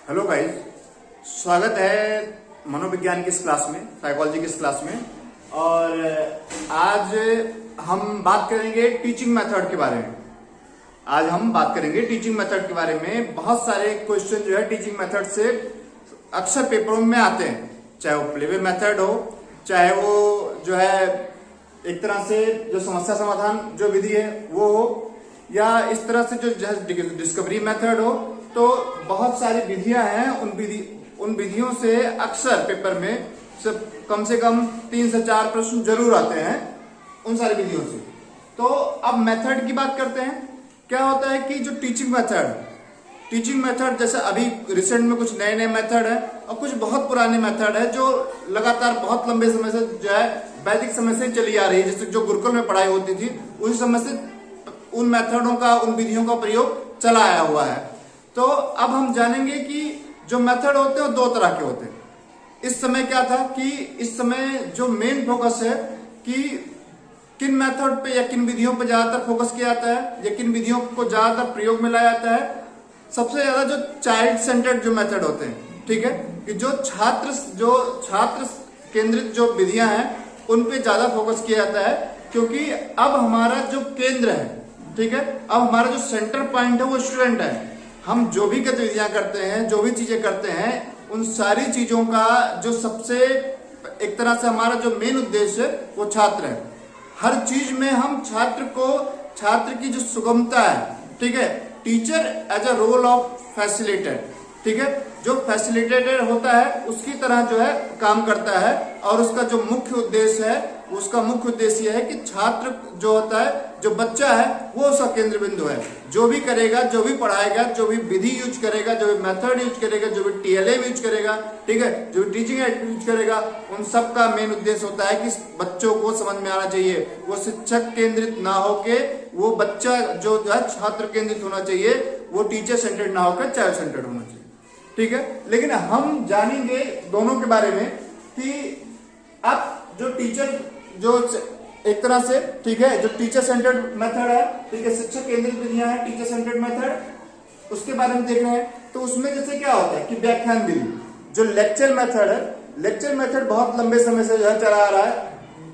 Hello guys, स्वागत है मनोविज्ञान की इस क्लास में, साइकोलॉजी की इस क्लास में। और आज हम बात करेंगे टीचिंग मेथड के बारे में। आज हम बात करेंगे टीचिंग मेथड के बारे में। बहुत सारे क्वेश्चन जो है टीचिंग मेथड से अक्सर पेपरों में आते हैं, चाहे वो प्लेवे मेथड हो, चाहे वो जो है एक तरह से जो समस्या समाधान जो विधि है वो हो, या इस तरह से जो डिस्कवरी मेथड हो। तो बहुत सारी विधियां हैं, उन विधियों से अक्सर पेपर में कम से कम 3 से 4 प्रश्न जरूर आते हैं उन सारी विधियों से। तो अब मेथड की बात करते हैं। क्या होता है कि जो टीचिंग मेथड जैसे अभी रिसेंट में कुछ नए नए मेथड है और कुछ बहुत पुराने मेथड है जो लगातार बहुत लंबे समय से जो है वैदिक समय से चली आ रही है। जैसे जो गुरुकुल में पढ़ाई होती थी उसी समय से उन मेथडों का, उन विधियों का प्रयोग चला आया हुआ है। तो अब हम जानेंगे कि जो मेथड होते हैं वो 2 तरह के होते हैं। इस समय क्या था कि इस समय जो मेन फोकस है कि किन मेथड पे या किन विधियों पे ज्यादातर फोकस किया जाता है या किन विधियों को ज्यादातर प्रयोग में लाया जाता है। सबसे ज्यादा जो चाइल्ड सेंटर्ड जो मेथड होते हैं, ठीक है, कि जो छात्र केंद्रित जो विधियां हैं उन पे ज्यादा फोकस किया जाता है, क्योंकि अब हमारा जो केंद्र है, ठीक है, अब हमारा जो सेंटर पॉइंट है वो स्टूडेंट है। हम जो भी गतिविधियां करते हैं, जो भी चीजें करते हैं, उन सारी चीजों का जो सबसे एक तरह से हमारा जो मेन उद्देश्य है वो छात्र है। हर चीज में हम छात्र की जो सुगमता है, ठीक है, teacher as a role of facilitator, ठीक है, जो फैसिलिटेटर होता है उसकी तरह जो है काम करता है। और उसका जो मुख्य उद्देश्य है, उसका मुख्य उद्देश्य यह है कि छात्र जो होता है, जो बच्चा है, वो उसका केंद्र बिंदु है। जो भी करेगा, जो भी पढ़ाएगा, जो भी विधि यूज करेगा, जो भी मेथड यूज करेगा, जो भी टीएलएम यूज करेगा, ठीक है, जो भी टीचिंग एड यूज करेगा, उन सब का मेन उद्देश्य होता है कि बच्चों को समझ में आना चाहिए। वो शिक्षक केंद्रित ना होके वो बच्चा जो है छात्र केंद्रित होना चाहिए, वो टीचर सेंटर्ड ना होकर चाइल्ड सेंटर्ड होना चाहिए, ठीक है। लेकिन हम जानेंगे दोनों के बारे में कि अब जो टीचर जो एक तरह से, ठीक है, जो टीचर सेंटर्ड मेथड है, ठीक है, शिक्षक केंद्रित विधियां है, टीचर सेंटर्ड मेथड, उसके बारे में देख रहे हैं। तो उसमें जैसे क्या होता है कि व्याख्यान विधि, जो लेक्चर मेथड है, लेक्चर मेथड बहुत लंबे समय से जो है चला आ रहा है।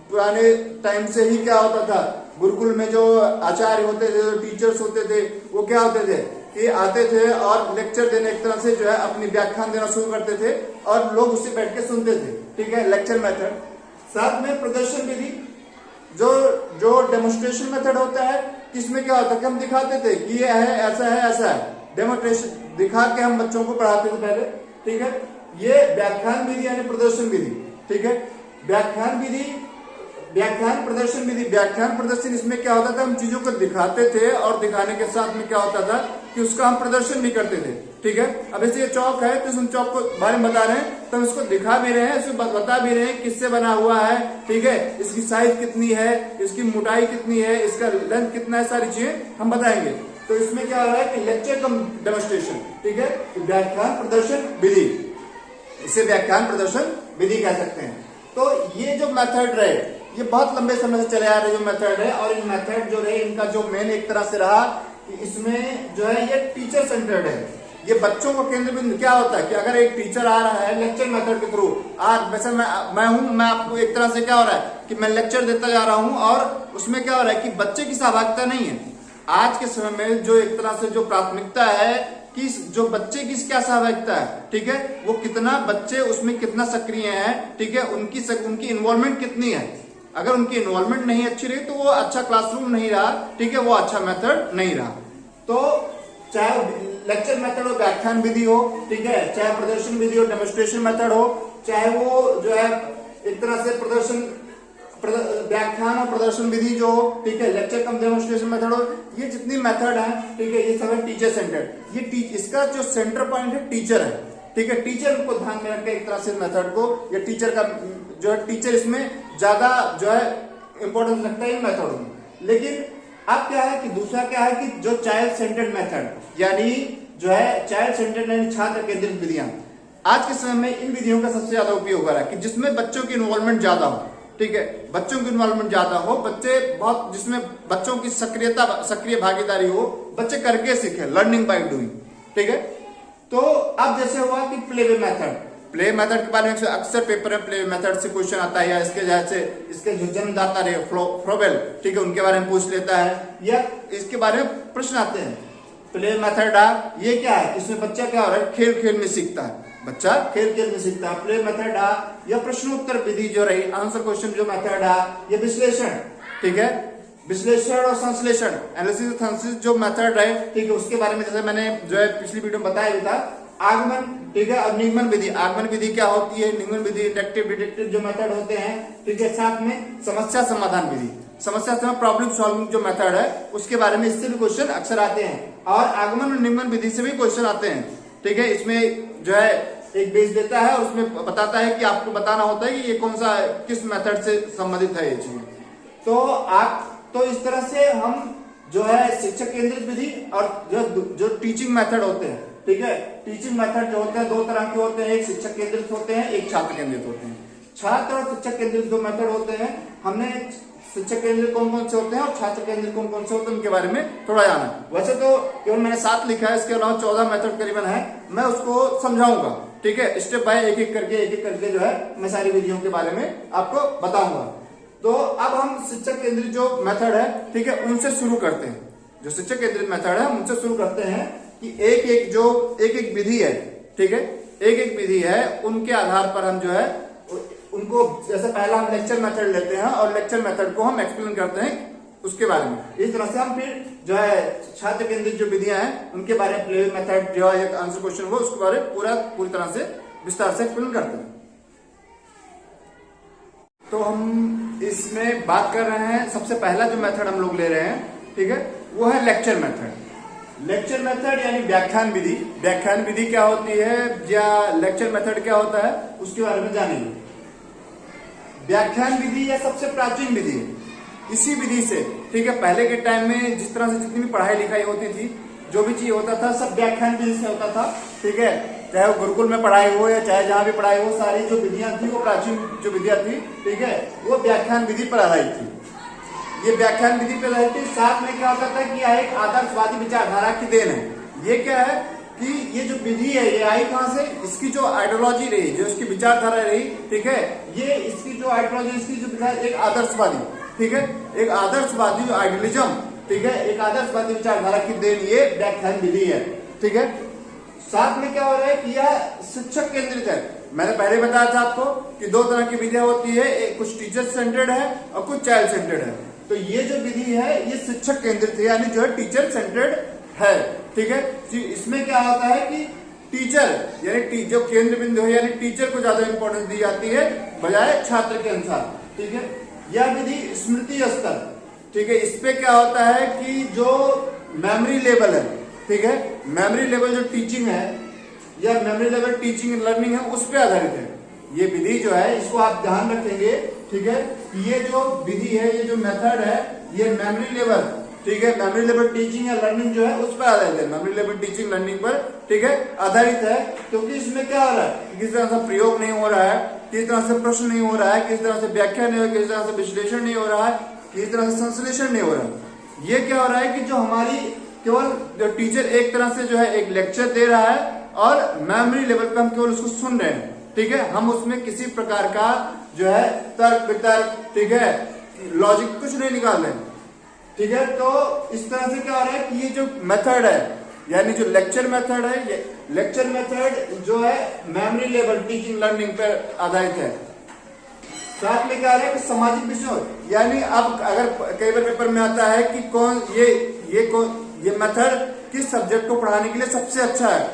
पुराने टाइम से ही क्या होता था, गुरुकुल में जो आचार्य होते थे, जो टीचर्स होते थे, वो क्या होते थे कि आते थे और लेक्चर देने एक तरह से जो है अपनी व्याख्यान देना शुरू करते थे और लोग उससे बैठ के सुनते थे, ठीक है, लेक्चर मेथड। साथ में प्रदर्शन विधि, जो डेमोन्स्ट्रेशन मेथड होता है, किसमें क्या होता है कि हम दिखाते थे कि ये है, ऐसा है, डेमोन्स्ट्रेशन दिखा के हम बच्चों को पढ़ाते थे पहले, ठीक है। ये व्याख्यान विधि यानी प्रदर्शन विधि, ठीक है। व्याख्यान प्रदर्शन इसमें क्या होता था, हम चीजों को दिखाते थे और दिखाने के साथ में क्या होता था कि उसका हम प्रदर्शन भी करते थे, ठीक है। अब जैसे ये चौक है तो इस चौक को बारे में बता रहे हैं, तो हम इसको दिखा भी रहे हैं, इसको बता भी रहे हैं किससे बना हुआ है, ठीक है, इसकी साइज कितनी है, इसकी मोटाई कितनी है, इसका लेंथ कितना है, सारी चीजें हम बताएंगे। तो इसमें क्या हो रहा है कि लेक्चर कम डेमोन्स्ट्रेशन, ठीक है, व्याख्यान प्रदर्शन विधि, इसे व्याख्यान प्रदर्शन विधि कह सकते हैं। तो ये जो मेथड रहे, ये बहुत लंबे समय से चले आ रहे जो मेथड है, और इन मेथड जो रहे इनका जो मेन एक तरह से रहा कि इसमें जो है ये टीचर सेंटर्ड है। ये बच्चों को केंद्र बिंदु क्या होता है कि अगर एक टीचर आ रहा है लेक्चर मेथड के थ्रू, आज वैसे मैं आपको एक तरह से क्या हो रहा है कि मैं लेक्चर देता जा रहा हूं और उसमें क्या हो रहा है कि बच्चे की सहभागिता नहीं है। आज के समय में जो एक तरह से जो प्राथमिकता है कि जो बच्चे की क्या सहभागिता है, ठीक है, वो कितना बच्चे उसमें कितना सक्रिय है, ठीक है, उनकी इन्वॉल्वमेंट कितनी है। अगर उनकी इन्वॉल्वमेंट नहीं अच्छी रही तो वो अच्छा क्लासरूम नहीं रहा, ठीक है, वो अच्छा मेथड नहीं रहा। तो चाहे लेक्चर मेथड हो, व्याख्यान विधि हो, ठीक है, चाहे प्रदर्शन विधि हो, डेमोन्स्ट्रेशन मेथड हो, चाहे वो जो है एक तरह से व्याख्यान और प्रदर्शन विधि जो हो, ठीक है, लेक्चर कम डेमोन्स्ट्रेशन मेथड हो, ये जितनी मेथड है, ठीक है, ये सब है टीचर सेंटर्ड। ये इसका जो सेंटर पॉइंट है टीचर है, ठीक है। टीचर को ध्यान में रखकर एक तरह से मेथड को, या टीचर का जो है टीचर इसमें ज्यादा जो है इंपॉर्टेंस लगता है इन मेथडों में। लेकिन अब क्या है कि दूसरा क्या है कि जो चाइल्ड सेंटर्ड मेथड यानी जो है चाइल्ड सेंटर्ड यानी छात्र केंद्रित विधियां, आज के समय में इन विधियों का सबसे ज्यादा उपयोग हो रहा है कि जिसमें बच्चों की इन्वॉल्वमेंट ज्यादा हो, ठीक है, बच्चों की इन्वॉल्वमेंट ज्यादा हो, बच्चे बहुत, जिसमें बच्चों की सक्रिय भागीदारी हो, बच्चे करके सीखे, लर्निंग बाय डूइंग, ठीक है। तो अब जैसे हुआ कि प्लेवे मेथड, प्ले मेथड के बारे में अक्सर पेपर में प्ले मेथड से क्वेश्चन आता है, या इसके जैसे इसके जो जन्मदाता रहे फ्रोबेल, ठीक है, उनके बारे में पूछ लेता है, या इसके बारे में प्रश्न आते हैं। प्ले मेथड ये क्या है, इसमें बच्चा क्या हो रहा है, खेल खेल में सीखता है, बच्चा खेल खेल में सीखता है। प्ले मेथड या प्रश्नोत्तर विधि जो रही, आंसर क्वेश्चन जो मेथड ये विश्लेषण, ठीक है, विश्लेषण और संश्लेषण, एनालिसिस जो मेथड है, ठीक है, उसके बारे में जैसे मैंने जो है पिछली वीडियो में बताया भी था। आगमन, ठीक है, और निगमन विधि। आगमन विधि क्या होती है, निगमन विधि, इंडक्टिव डिडक्टिव जो मेथड होते हैं, ठीक है, साथ में समस्या समाधान विधि, समस्या समाधान प्रॉब्लम सॉल्विंग जो मेथड है, उसके बारे में इससे भी क्वेश्चन अक्सर आते हैं। और आगमन और निगमन विधि से भी क्वेश्चन आते हैं, ठीक है। इसमें जो है एक बेस देता है और उसमें बताता है कि आपको बताना होता है कि ये कौन सा किस मेथड से संबंधित है ये चीज। तो इस तरह से हम जो है शिक्षक केंद्रित विधि और जो टीचिंग मेथड होते हैं, ठीक है, टीचिंग मेथड जो होते हैं दो तरह के होते हैं, एक शिक्षक केंद्रित होते हैं, एक छात्र केंद्रित होते हैं। छात्र और शिक्षक केंद्रित दो मेथड होते हैं। हमने शिक्षक केंद्रित कौन कौन से होते हैं और छात्र केंद्रित कौन कौन से होते हैं उनके बारे में थोड़ा जाना। वैसे तो केवल मैंने 7 लिखा है, इसके अलावा 14 मेथड करीबन है, मैं उसको समझाऊंगा, ठीक है, स्टेप बाय एक एक करके जो है मैं सारी विधियों के बारे में आपको बताऊंगा। तो अब हम शिक्षक केंद्रित जो मेथड है, ठीक है, उनसे शुरू करते हैं। जो शिक्षक केंद्रित मेथड है उनसे शुरू करते हैं कि एक विधि है, ठीक है, एक विधि है, उनके आधार पर हम जो है उनको, जैसे पहला हम लेक्चर मेथड लेते हैं और लेक्चर मेथड को हम एक्सप्लेन करते हैं उसके बारे में। इस तरह से हम फिर जो है छात्र केंद्रित जो विधियां हैं उनके बारे में, प्ले मेथड जो है आंसर क्वेश्चन हो उसके बारे में पूरी तरह से विस्तार से एक्सप्लेन करते हैं। तो हम इसमें बात कर रहे हैं, सबसे पहला जो मेथड हम लोग ले रहे हैं, ठीक है, वो है लेक्चर मेथड। लेक्चर मेथड यानी व्याख्यान विधि। व्याख्यान विधि क्या होती है या लेक्चर मेथड क्या होता है उसके बारे में जानेंगे। व्याख्यान विधि यह सबसे प्राचीन विधि है। इसी विधि से, ठीक है, पहले के टाइम में जिस तरह से जितनी भी पढ़ाई लिखाई होती थी, जो भी चीज होता था सब व्याख्यान विधि से होता था, ठीक है, चाहे वो गुरुकुल में पढ़ाई हो या चाहे जहां भी पढ़ाई हो, सारी जो विधियां थी वो प्राचीन जो विधियां थी, ठीक है, वो व्याख्यान विधि पर आधारित थी। ये व्याख्यान विधि पर आधारित थी। साथ में क्या होता था कि यह एक आदर्शवादी विचारधारा की देन है। ये क्या है कि ये जो विधि है ये आई कहां से, इसकी जो आइडियोलॉजी रही, जो इसकी विचारधारा रही, ठीक है, ये इसकी जो आइडियोलॉजी, इसकी जो विचार, एक आदर्शवादी, ठीक है, एक आदर्शवादी जो आइडियलिज्म, ठीक है, एक आदर्शवादी विचारधारा की देन ये व्याख्यान विधि है, ठीक है। साथ में क्या हो रहा है कि यह शिक्षक केंद्रित है। मैंने पहले बताया था आपको कि दो तरह की विधियां होती है, एक कुछ टीचर सेंटर्ड है और कुछ चाइल्ड सेंटर्ड है। तो ये जो विधि है ये शिक्षक केंद्रित है, यानी जो है टीचर सेंटर्ड है, ठीक है। इसमें क्या होता है कि टीचर यानी जो केंद्र बिंदु है, यानी टीचर को ज्यादा इंपॉर्टेंस दी जाती है बजाय छात्र के अनुसार, ठीक है। यह विधि स्मृति स्तर, ठीक है, इस पे क्या होता है कि जो मेमोरी लेवल है, ठीक है, मेमोरी लेवल जो टीचिंग है या मेमोरी लेवल टीचिंग लर्निंग है उस पे आधारित है। ये विधि जो है इसको आप ध्यान रखेंगे, ठीक है, ये जो विधि है, ये जो मेथड है, ये मेमोरी लेवल, ठीक है, मेमोरी लेवल टीचिंग या लर्निंग जो है उस पर आधारित है, मेमोरी लेवल टीचिंग लर्निंग पर, ठीक है, आधारित है। क्योंकि इसमें क्या हो रहा है, किसी तरह से प्रयोग नहीं हो रहा है, किसी तरह से प्रश्न नहीं हो रहा है, किसी तरह से व्याख्या नहीं हो रहा है, किसी तरह से विश्लेषण नहीं हो रहा है, किसी तरह से संश्लेषण नहीं हो रहा है। ये क्या हो रहा है कि जो हमारी केवल जो टीचर एक तरह से जो है एक लेक्चर दे रहा है और मेमोरी लेवल पे हम केवल उसको सुन रहे हैं, ठीक है, हम उसमें किसी प्रकार का जो है तर्क वितर्क, ठीक है, लॉजिक कुछ नहीं निकाल रहे हैं, ठीक है। तो इस तरह से क्या हो रहा है कि ये जो मेथड है यानी जो लेक्चर मेथड है, ये लेक्चर मेथड जो है मेमोरी लेवल टीचिंग लर्निंग पर आधारित है। साथ में क्या है कि सामाजिक विषयों, यानी अब अगर कई बार पेपर में आता है कि कौन ये मेथड किस सब्जेक्ट को पढ़ाने के लिए सबसे अच्छा है,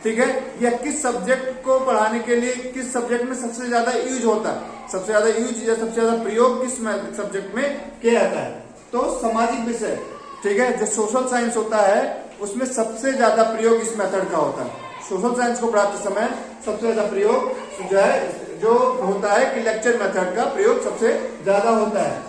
ठीक है, या किस सब्जेक्ट को पढ़ाने के लिए किस सब्जेक्ट में सबसे ज्यादा यूज होता है, सबसे ज्यादा यूज या सबसे ज्यादा प्रयोग किस सब्जेक्ट में किया जाता है। तो सामाजिक विषय, ठीक है, जो सोशल साइंस होता है उसमें सबसे ज्यादा प्रयोग इस मेथड का होता है। सोशल साइंस को पढ़ाते समय सबसे ज्यादा प्रयोग जो होता है कि लेक्चर मेथड का प्रयोग सबसे ज्यादा होता है।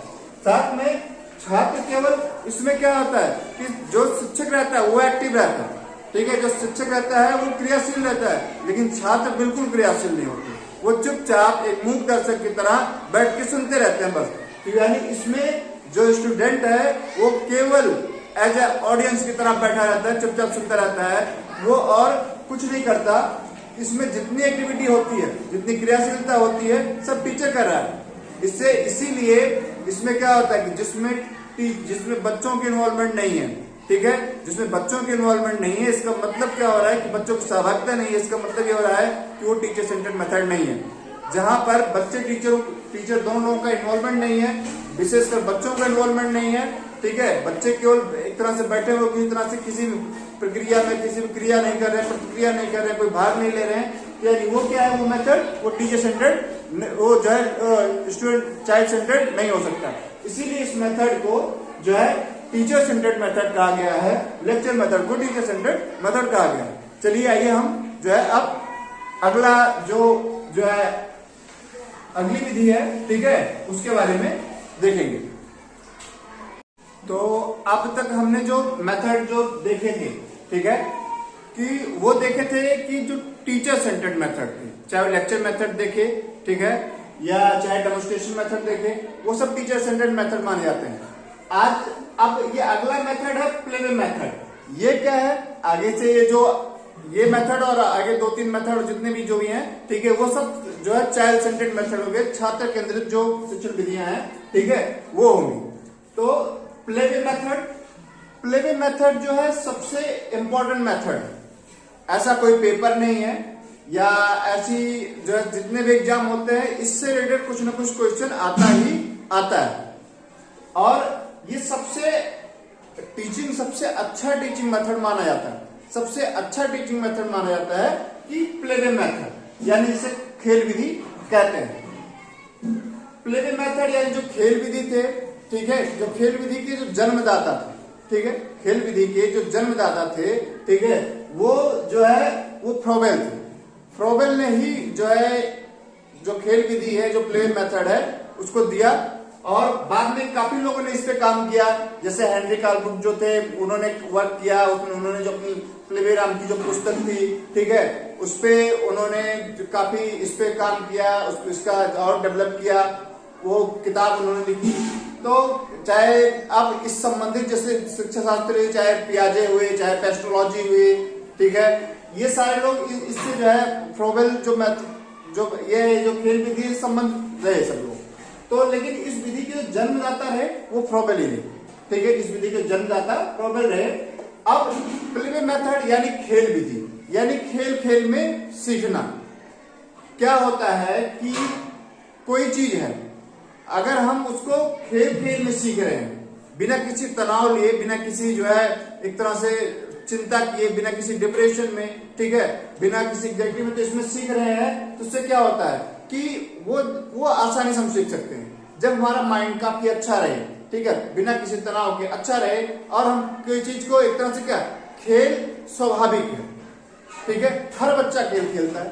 साथ में छात्र केवल इसमें क्या होता है कि जो शिक्षक रहता है वो एक्टिव रहता है, ठीक है, जो शिक्षक रहता है वो क्रियाशील रहता है, लेकिन छात्र बिल्कुल क्रियाशील नहीं होते, वो चुपचाप एक मूक दर्शक की तरह बैठ के सुनते रहते हैं बस। तो यानी इसमें जो स्टूडेंट है वो केवल एज ए ऑडियंस की तरह बैठा रहता है, चुपचाप सुनता रहता है, वो और कुछ नहीं करता, इसमें जितनी एक्टिविटी होती है, जितनी क्रियाशीलता होती है, सब टीचर कर रहा है। इससे इसीलिए इसमें क्या होता है कि जिसमें बच्चों की इन्वॉल्वमेंट नहीं है, ठीक है, जिसमें बच्चों की इन्वॉल्वमेंट नहीं है, इसका मतलब क्या हो रहा है कि बच्चों की सहभागिता नहीं है। इसका मतलब ये हो रहा है कि वो टीचर सेंटर्ड मेथड नहीं है, जहां पर बच्चे टीचर दोनों लोगों का इन्वॉल्वमेंट नहीं है, विशेषकर बच्चों का इन्वॉल्वमेंट नहीं है, ठीक है। बच्चे केवल एक तरह से बैठे हुए किसी तरह से किसी प्रक्रिया में किसी भी क्रिया नहीं कर रहे, प्रतिक्रिया नहीं कर रहे, कोई भाग नहीं ले रहे हैं, यानी वो क्या है, वो मेथड, वो टीचर सेंटर्ड, वो जो है स्टूडेंट चाइल्ड सेंटर्ड नहीं हो सकता। इसीलिए इस मेथड को जो है टीचर सेंटर्ड मेथड कहा गया है, लेक्चर मेथड को टीचर सेंटर्ड मेथड कहा गया है। चलिए आइए हम जो है अब अगला जो है अगली विधि है, ठीक है, उसके बारे में देखेंगे। तो अब तक हमने जो मेथड जो देखे थे, ठीक है, कि वो देखे थे कि जो टीचर सेंटर्ड मेथड थे, चाहे लेक्चर मेथड देखे, ठीक है, या चाहे डेमोन्स्ट्रेशन मेथड देखे, वो सब टीचर सेंटर्ड मेथड माने जाते हैं। आज अब ये अगला मेथड है प्लेवे मेथड। ये क्या है, आगे से ये मेथड और आगे 2-3 मेथड जितने भी जो भी हैं, ठीक है, वो सब जो है चाइल्ड सेंटर्ड मेथड हो गए, छात्र केंद्रित जो शिक्षण विधियां हैं, ठीक है, वो होंगी। तो प्लेवे मेथड जो है सबसे इंपॉर्टेंट मेथड है। ऐसा कोई पेपर नहीं है या ऐसी जो है जितने भी एग्जाम होते हैं, इससे रिलेटेड कुछ ना कुछ क्वेश्चन आता ही आता है। और ये सबसे अच्छा टीचिंग मेथड माना जाता है, सबसे अच्छा टीचिंग मेथड माना जाता है कि प्लेवे मेथड, यानी जिसे खेल विधि कहते हैं। प्लेवे मेथड यानी जो खेल विधि थे, ठीक है, जो खेल विधि के जो जन्मदाता थे, ठीक है, खेल विधि के जो जन्मदाता थे, ठीक है, वो जो है वो फ्रोबेल थे। फ्रोबेल ने ही जो है जो खेल विधि है, जो प्ले मेथड है, उसको दिया। और बाद में काफी लोगों ने इस पे काम किया, जैसे हेनरी कार्लबुक जो थे, उन्होंने वर्क किया, उसमें उन्होंने जो अपनी प्लेवेराम की जो पुस्तक थी, ठीक है, उस पे उन्होंने काफी इस पे काम किया, इसका और डेवलप किया, वो किताब उन्होंने लिखी। तो चाहे आप इस संबंधित जैसे शिक्षा शास्त्र, चाहे पियाजे हुए, चाहे पेस्ट्रोलॉजी हुई, ठीक है, ये सारे लोग इससे जो है फ्रोबेल जो खेल विधि संबंध रहे सब लोग। तो लेकिन इस विधि के जो जन्मदाता रहे वो फ्रोबेल ही रहे, ठीक है, इस विधि के जन्मदाता फ्रोबेल रहे। अब प्लेवे मेथड यानी खेल विधि, यानी खेल में सीखना। क्या होता है कि कोई चीज है, अगर हम उसको खेल में सीख रहे हैं, बिना किसी तनाव लिए, बिना किसी जो है एक तरह से चिंता किए, बिना किसी डिप्रेशन में, ठीक है, बिना किसी एग्जाइटी में, तो इसमें सीख रहे हैं, तो उससे क्या होता है कि वो आसानी से हम सीख सकते हैं। जब हमारा माइंड काफी अच्छा रहे, ठीक है, बिना किसी तनाव के अच्छा रहे, और हम कोई चीज को एक तरह से क्या, खेल स्वाभाविक है, ठीक है, हर बच्चा खेल खेलता है,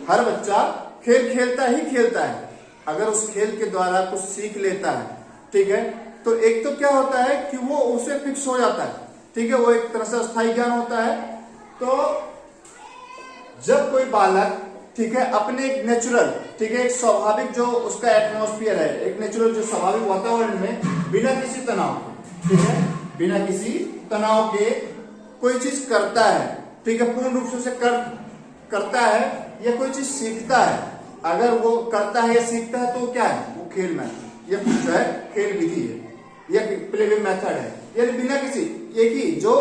हर बच्चा खेल खेलता है। अगर उस खेल के द्वारा कुछ सीख लेता है, ठीक है, तो एक तो क्या होता है कि वो उसे फिक्स हो जाता है, ठीक है, वो एक तरह से स्थायी ज्ञान होता है। तो जब कोई बालक, ठीक है, अपने एक नेचुरल, ठीक है, एक स्वाभाविक जो उसका एटमॉस्फेयर है, एक नेचुरल जो स्वाभाविक वातावरण में, बिना किसी तनाव के, ठीक है, बिना किसी तनाव के कोई चीज करता है, ठीक है, पूर्ण रूप से उसे करता है या कोई चीज सीखता है, अगर वो करता है या सीखता है, तो क्या है, वो खेल मेथड, ये जो है खेल विधि है, यह प्लेवे मेथड है। यानी बिना किसी, एक ही जो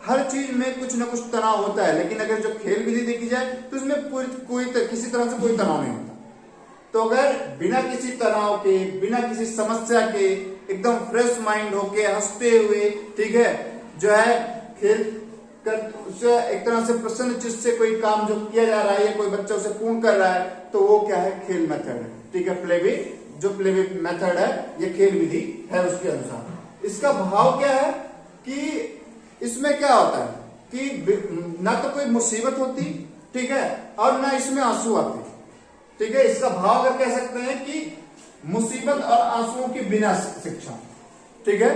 हर चीज में कुछ ना कुछ तनाव होता है, लेकिन अगर जो खेल विधि देखी जाए तो उसमें किसी तरह से कोई तनाव नहीं होता। तो अगर बिना किसी तनाव के, बिना किसी समस्या के, एकदम फ्रेश माइंड होके, हंसते हुए, ठीक है, जो है खेल कर उससे एक तरह से प्रसन्न चित्त से कोई काम जो किया जा रहा है, या कोई बच्चा उसे पूर्ण कर रहा है, तो वो क्या है, खेल मेथड है, ठीक है। प्लेवे मेथड है, ये खेल विधि है उसके अनुसार। इसका भाव क्या है कि इसमें क्या होता है कि ना तो कोई मुसीबत होती, ठीक है, और ना इसमें आंसू आते, ठीक है। इसका भाव अगर कह सकते हैं कि मुसीबत और आंसुओं के बिना शिक्षा, ठीक है,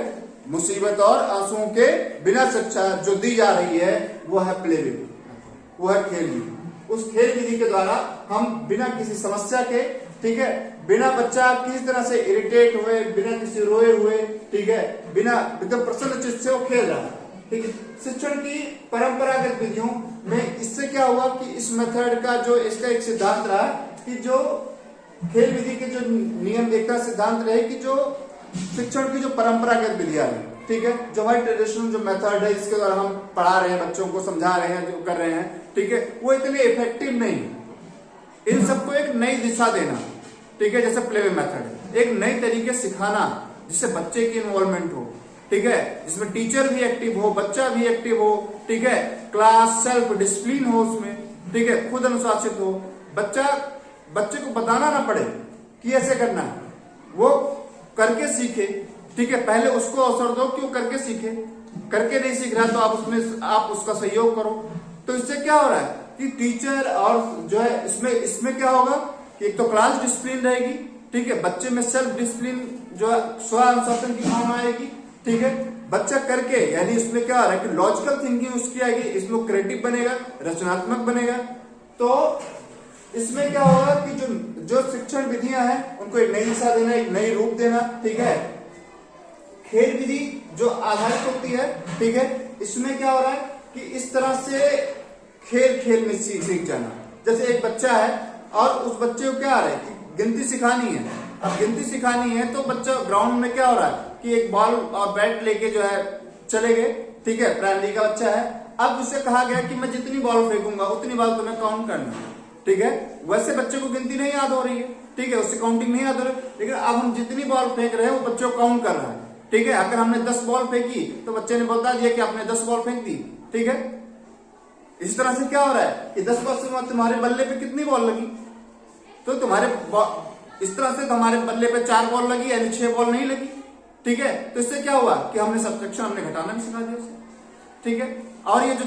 मुसीबत और आंसुओं के बिना शिक्षा जो दी जा रही है, वो है प्लेवे, वो है खेल विधि। उस खेल विधि के द्वारा हम बिना किसी समस्या के, ठीक है, बिना बच्चा किसी तरह से इरिटेट हुए, बिना किसी रोए हुए, ठीक है, बिना एकदम प्रसन्न चित्त से वो खेल रहा है, ठीक है। शिक्षण की परंपरागत विधियों में इससे क्या हुआ कि इस मेथड का जो इसका एक सिद्धांत रहा कि जो खेल विधि के जो नियम एक का सिद्धांत रहे कि जो शिक्षण की जो परंपरागत विधियां है, ठीक है, जो हमारी ट्रेडिशनल जो मेथड है इसके द्वारा हम पढ़ा रहे हैं, बच्चों को समझा रहे हैं, जो कर रहे हैं, ठीक है, वो इतने इफेक्टिव नहीं। इन सबको एक नई दिशा देना, ठीक है, जैसे प्लेवे मेथड, एक नई तरीके सिखाना जिससे बच्चे की इन्वॉल्वमेंट हो, ठीक है, जिसमें टीचर भी एक्टिव हो, बच्चा भी एक्टिव हो, ठीक है, क्लास सेल्फ डिसिप्लिन हो उसमें, ठीक है, खुद अनुशासित हो, बच्चे को बताना ना पड़े कि ऐसे करना है, वो करके सीखे, ठीक है, पहले उसको अवसर दो कि वो करके सीखे, करके नहीं सीख रहा तो आप उसका सहयोग करो। तो इससे क्या हो रहा है कि टीचर और जो है इसमें क्या होगा कि एक तो क्लास डिसिप्लिन रहेगी, ठीक है, बच्चे में सेल्फ डिसिप्लिन जो है स्व अनुशासन की भावना आएगी, ठीक है, बच्चा करके यानी इसमें क्या हो रहा है कि लॉजिकल थिंकिंग उसकी आएगी, इसमें क्रिएटिव बनेगा, रचनात्मक बनेगा। तो इसमें क्या होगा कि जो शिक्षण विधियां हैं उनको एक नई दिशा देना, एक नई रूप देना, ठीक है। खेल विधि जो आधारित होती है, ठीक है, इसमें क्या हो रहा है कि इस तरह से खेल में सीख जाना। जैसे एक बच्चा है और उस बच्चे को क्या आ रहा है कि गिनती सिखानी है, अब गिनती सिखानी है तो बच्चा ग्राउंड में क्या हो रहा है कि एक बॉल और बैट लेके जो है चले गए, ठीक है, प्राइमरी का बच्चा है, अब उससे कहा गया कि मैं जितनी बॉल फेंकूंगा उतनी बॉल तुम्हें काउंट करना, ठीक है, वैसे बच्चे को गिनती नहीं याद हो रही है, ठीक है, उससे काउंटिंग नहीं याद हो रही, लेकिन अब हम जितनी बॉल फेंक रहे हैं वो बच्चों को काउंट कर रहा है, ठीक है। अगर हमने 10 बॉल फेंकी तो बच्चे ने बता दिया कि आपने 10 बॉल फेंक दी, ठीक है। इस तरह से क्या हो रहा है कि 10 बॉल से तुम्हारे बल्ले पे कितनी बॉल लगी, तो इस तरह से तुम्हारे बल्ले पे 4 बॉल लगी यानी 6 बॉल नहीं लगी, ठीक है। तो इससे क्या हुआ कि हमने सब्ट्रैक्शन हमने घटाना भी सिखा दिया उसे, ठीक है। और ये जो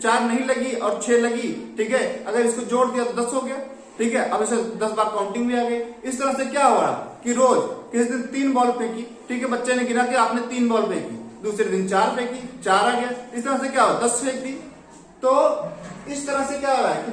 4 नहीं लगी और 6 लगी, ठीक है, अगर इसको जोड़ दिया तो 10 हो गया, ठीक है। अब इसे 10 बार काउंटिंग भी आ गई। इस तरह से क्या हो रहा कि रोज किस दिन 3 बॉल फेंकी, ठीक है, बच्चे ने गिना कि आपने 3 बॉल फेंकी, दूसरे दिन 4 फेंकी, 4 आ गया, इस तरह से क्या हो 10 फेंक दी। तो इस तरह से क्या हो रहा है कि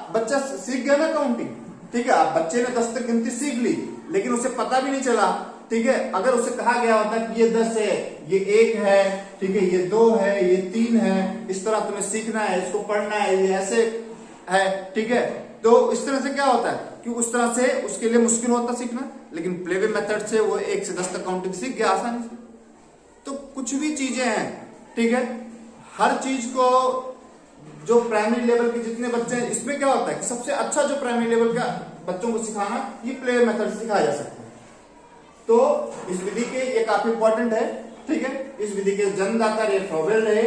बच्चा सीख गया ना काउंटिंग, ठीक है। अब बच्चे ने 10 तक गिनती सीख ली लेकिन उसे पता भी नहीं चला, ठीक है। अगर उसे कहा गया होता कि ये 10 है, ये 1 है, ठीक है, ये 2 है, ये 3 है, इस तरह तुम्हें सीखना है, इसको पढ़ना है, ये ऐसे है, ठीक है। तो इस तरह से क्या होता है कि उस तरह से उसके लिए मुश्किल होता सीखना, लेकिन प्लेवे मेथड से वो 1 से 10 तक काउंटिंग सीख गया आसानी से। तो कुछ भी चीजें हैं, ठीक है, हर चीज को जो प्राइमरी लेवल के जितने बच्चे हैं इसमें क्या होता है कि सबसे अच्छा जो प्राइमरी लेवल का बच्चों को सिखाना ये प्लेवे मेथड से सिखाया जा सकता है। तो इस विधि के ये काफी इंपॉर्टेंट है, ठीक है। इस विधि के जन्मदाता रे फ्रॉबेल रहे।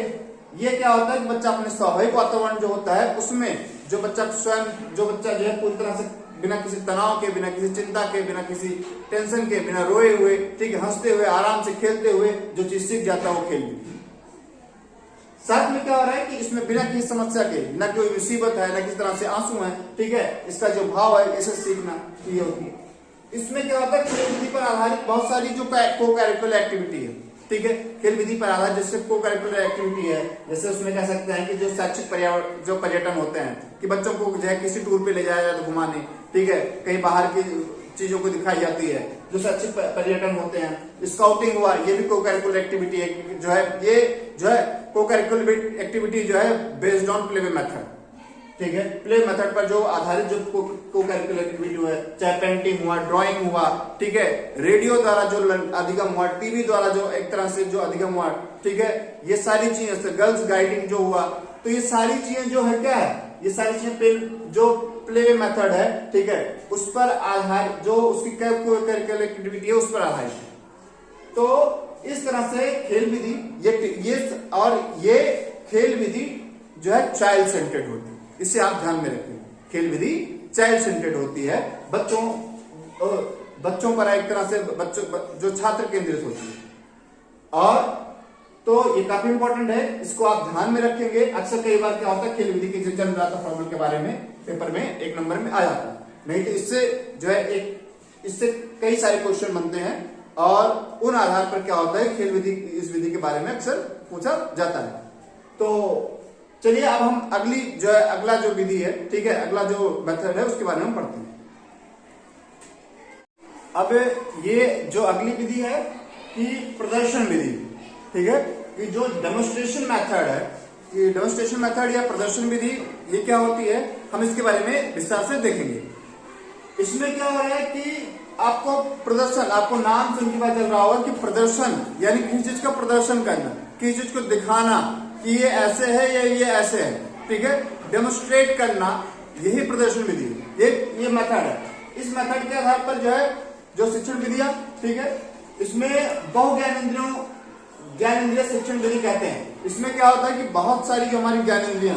ये क्या होता है कि बच्चा अपने स्वाभाविक वातावरण जो होता है उसमें जो बच्चा जो है पूरी तरह से बिना किसी तनाव के, बिना किसी चिंता के, बिना किसी टेंशन के, बिना रोए हुए, ठीक है, हंसते हुए, आराम से खेलते हुए जो चीज सीख जाता है वो खेल विधि। साथ में क्या हो रहा है कि इसमें बिना किसी समस्या के, न कोई मुसीबत है, न किसी तरह से आंसू है, ठीक है, इसका जो भाव है ऐसे सीखना ये होती है। इसमें क्या होता है खेल विधि पर आधारित बहुत सारी जो को करिकुलर एक्टिविटी है, ठीक है, खेल विधि पर आधारित जैसे को करिकुलर एक्टिविटी है, जैसे उसमें कह सकते हैं कि जो शैक्षिक पर्यटन होते हैं कि बच्चों को जो है किसी टूर पे ले जाया जाए तो घुमाने, ठीक है, कहीं बाहर की चीजों को दिखाई जाती है, जो शैक्षिक पर्यटन होते हैं। स्काउटिंग हुआ, ये भी को करिकुलर एक्टिविटी है, जो है ये जो है को करिकुलर एक्टिविटी जो है बेस्ड ऑन प्लेवे मेथड, ठीक है। प्ले मेथड पर जो आधारित जो को करिकुलर एक्टिविटी हुआ, चाहे पेंटिंग हुआ, ड्राइंग हुआ, ठीक है, रेडियो द्वारा जो अधिगम हुआ, टीवी द्वारा जो एक तरह से जो अधिगम हुआ, ठीक है, ये सारी चीजें, गर्ल्स गाइडिंग जो हुआ, तो ये सारी चीजें जो है क्या है, ये सारी चीजें जो प्ले मेथड है, ठीक है, उस पर आधारित जो उसकी करिकुलर एक्टिविटी है उस पर आधारित है। तो इस तरह से खेल विधि ये खेल विधि जो है चाइल्ड सेंटर्ड होती है, इसे आप ध्यान में रखें। खेल विधि चाइल्ड सेंटर्ड होती है, बच्चों पर एक तरह से जो छात्र केंद्रित होती है। और तो ये काफी इंपॉर्टेंट है, इसको आप ध्यान में रखेंगे। अक्सर कई बार क्या होता है खेल विधि के जन्मदाता फॉर्मूले के बारे में पेपर में 1 नंबर में आ जाता है, नहीं तो इससे जो है इससे कई सारे क्वेश्चन बनते हैं और उन आधार पर क्या होता है खेल विधि इस विधि के बारे में अक्सर पूछा जाता है। तो चलिए अब हम अगला जो विधि है, ठीक है, अगला जो मेथड है उसके बारे में पढ़ते हैं। अब ये जो अगली विधि है कि प्रदर्शन विधि, ठीक है, कि जो डेमोन्स्ट्रेशन मेथड है, ये डेमोन्स्ट्रेशन मेथड या प्रदर्शन विधि ये क्या होती है, हम इसके बारे में विस्तार से देखेंगे। इसमें क्या हो रहा है कि आपको प्रदर्शन, आपको नाम सुन के पता चल रहा होगा कि प्रदर्शन यानी किसी चीज का प्रदर्शन करना, किसी चीज को दिखाना कि ये ऐसे है या ये ऐसे है, ठीक है। डेमोन्स्ट्रेट करना, यही प्रदर्शन विधि, ये मेथड है। इस मेथड के आधार पर जो है जो शिक्षण विधियां, ठीक है, इसमें बहु ज्ञान इंद्रिय शिक्षण विधि कहते हैं। इसमें क्या होता है कि बहुत सारी जो हमारी ज्ञान इंद्रियां,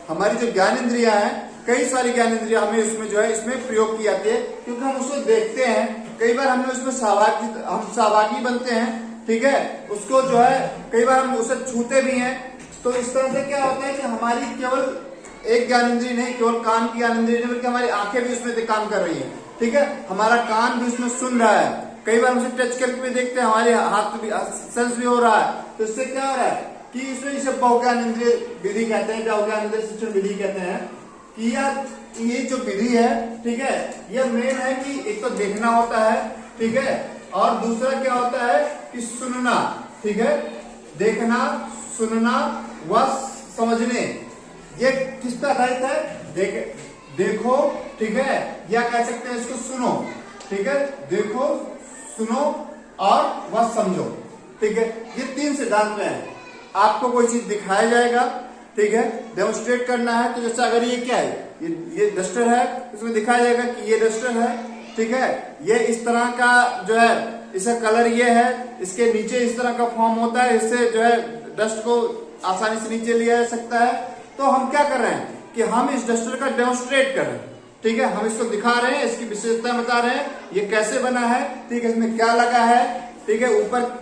हमारी जो ज्ञान इंद्रियां हैं, कई सारी ज्ञान इंद्रियां हमें इसमें जो है इसमें प्रयोग की जाती है, क्योंकि हम उसको देखते हैं, कई बार हमने उसमें हम सहभागी बनते हैं, ठीक है। उसको जो है कई बार हम उसे छूते भी हैं। तो इस तरह से क्या होता है कि हमारी केवल एक ज्ञान इंद्रिय नहीं, केवल कान की ज्ञान इंद्रिय नहीं, बल्कि हमारी आंखें भी उसमें काम कर रही है, ठीक है। हमारा कान भी उसमें सुन रहा है, कई बार उसे टच करके भी देखते हैं, हमारे हाथ भी सेंस भी हो रहा है। तो इससे क्या हो रहा है कि इसमें इसे बहुज्ञान इंद्रिय विधि कहते हैं, बहुज्ञान इंद्रिय शिक्षण विधि कहते हैं। कि ये जो विधि है, ठीक है, ये मेन है कि एक तो देखना होता है, ठीक है, और दूसरा क्या होता है कि सुनना, ठीक है। देखना, सुनना व समझने, ये किस पर आधारित है? देखो, ठीक है, या कह सकते हैं इसको सुनो, ठीक है। देखो, सुनो और वह समझो, ठीक है। ये 3 सिद्धांत में है। आपको कोई चीज दिखाया जाएगा, ठीक है, डेमोन्स्ट्रेट करना है। तो जैसे अगर ये क्या है, ये डस्टर है, इसमें दिखाया जाएगा कि ये डस्टर है, ठीक है। ये इस तरह का जो है, इसका कलर ये है, इसके नीचे इस तरह का फॉर्म होता है, इससे जो है डस्ट को आसानी से नीचे लिया जा सकता है। तो हम क्या कर रहे हैं कि हम इस डस्टर का डेमोन्स्ट्रेट कर रहे हैं, ठीक है। हम इसको दिखा रहे हैं, इसकी विशेषता बता रहे हैं, ये कैसे बना है, ठीक है, इसमें क्या लगा है, ठीक है, ऊपर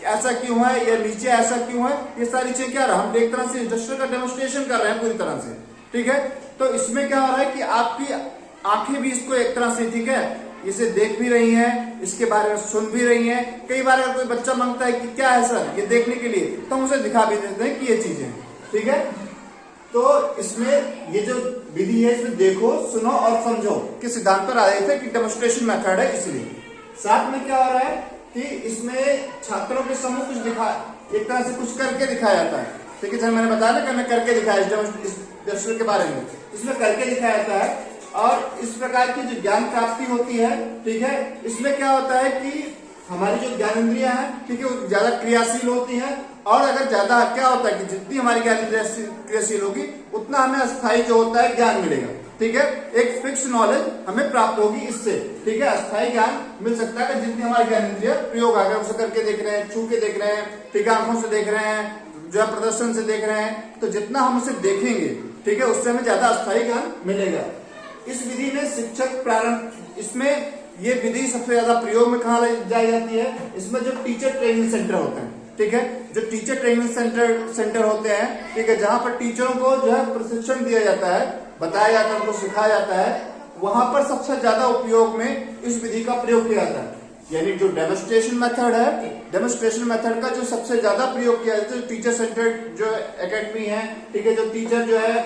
ऐसा क्यों है या नीचे ऐसा क्यों है, ये सारी चीजें क्या रहा, हम एक तरह से डस्टर का डेमोन्स्ट्रेशन कर रहे हैं पूरी तरह से, ठीक है। तो इसमें क्या हो रहा है कि आपकी आंखें भी इसको एक तरह से, ठीक है, इसे देख भी रही हैं, इसके बारे में सुन भी रही हैं। कई बार अगर कोई बच्चा मांगता है कि क्या है सर ये देखने के लिए, तो हम उसे दिखा भी देते हैं कि ये चीजें, ठीक है। तो इसमें ये जो विधि है, इसमें देखो, सुनो और समझो के सिद्धांत पर आधारित है कि डेमोन्स्ट्रेशन मेथड है। इसलिए साथ में क्या हो रहा है कि इसमें छात्रों के समूह कुछ एक तरह से कुछ करके दिखाया जाता है, ठीक है। जैसे मैंने बताया ना कि मैं करके दिखाया इस डेमोन्स्ट्रेशन के बारे में, इसमें करके दिखाया जाता है। और इस प्रकार की जो ज्ञान प्राप्ति होती है, ठीक है, इसमें क्या होता है कि हमारी जो ज्ञान इंद्रियां हैं, ठीक है, वो ज्यादा क्रियाशील होती हैं। और अगर ज्यादा क्या होता है कि जितनी हमारी ज्ञान इंद्रियां क्रियाशील होगी, उतना हमें अस्थायी जो होता है ज्ञान मिलेगा, ठीक है। एक फिक्स नॉलेज हमें प्राप्त होगी इससे, ठीक है। अस्थायी ज्ञान मिल सकता है जितनी हमारी ज्ञान इंद्रियां प्रयोग आगे उसे करके देख रहे हैं, छू के देख रहे हैं, ठीक है, आंखों से देख रहे हैं, जो है प्रदर्शन से देख रहे हैं। तो जितना हम उसे देखेंगे, ठीक है, उससे हमें ज्यादा अस्थायी ज्ञान मिलेगा। इस विधि में शिक्षक प्रारंभ, इसमें ये विधि सबसे ज्यादा प्रयोग में कहा जाई जाती है, इसमें जो टीचर ट्रेनिंग सेंटर होते हैं, ठीक है, जो टीचर ट्रेनिंग सेंटर होते हैं, ठीक है, जहां पर टीचरों को जो है प्रशिक्षण दिया जाता है, बताया जाता है, उनको सिखाया जाता है, वहां पर सबसे ज्यादा उपयोग में इस विधि का प्रयोग किया जाता है। यानी जो डेमोन्स्ट्रेशन मेथड है, डेमोन्स्ट्रेशन मेथड का जो सबसे ज्यादा प्रयोग किया जाता है टीचर सेंटर जो एकेडमी है, ठीक है, जो टीचर जो है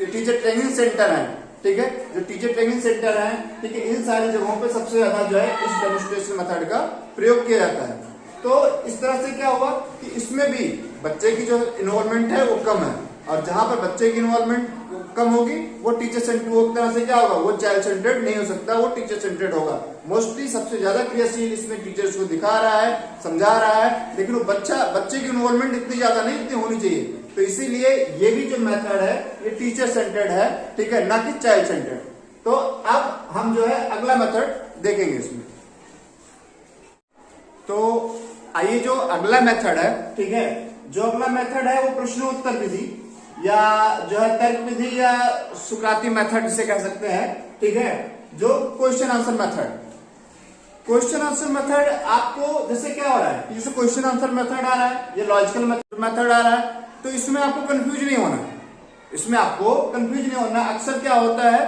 टीचर ट्रेनिंग सेंटर है, ठीक है, जो टीचर ट्रेनिंग सेंटर है, ठीक है, इन सारी जगहों पे सबसे ज्यादा जो है इस डेमोन्स्ट्रेशन मेथड का प्रयोग किया जाता है। तो इस तरह से क्या हुआ कि इसमें भी बच्चे की जो इन्वॉल्वमेंट है वो कम है, और जहां पर बच्चे की इन्वॉल्वमेंट कम होगी वो टीचर सेंटर, वो तरह से क्या होगा, वो चाइल्ड सेंटर्ड नहीं हो सकता, वो टीचर सेंटर्ड होगा। मोस्टली सबसे ज्यादा क्रियाशील इसमें टीचर्स को दिखा रहा है, समझा रहा है, लेकिन वो बच्चे की इन्वॉल्वमेंट इतनी ज्यादा नहीं जितनी होनी चाहिए। तो इसीलिए ये भी जो मेथड है ये टीचर सेंटर्ड है, ठीक है, ना कि चाइल्ड सेंटर्ड। तो अब हम जो है अगला मेथड देखेंगे इसमें। तो आइए जो अगला मेथड है, ठीक है, जो अगला मेथड है वो प्रश्नोत्तर विधि या जो है तर्क विधि या सुक्राती मेथड जिसे कह सकते हैं, ठीक है, जो question answer method. Question answer method आपको जैसे क्या हो रहा है, जैसे क्वेश्चन आंसर मेथड आ रहा है, ये लॉजिकल मेथड आ रहा है, तो इसमें आपको कंफ्यूज नहीं होना, इसमें आपको कंफ्यूज नहीं होना। अक्सर क्या होता है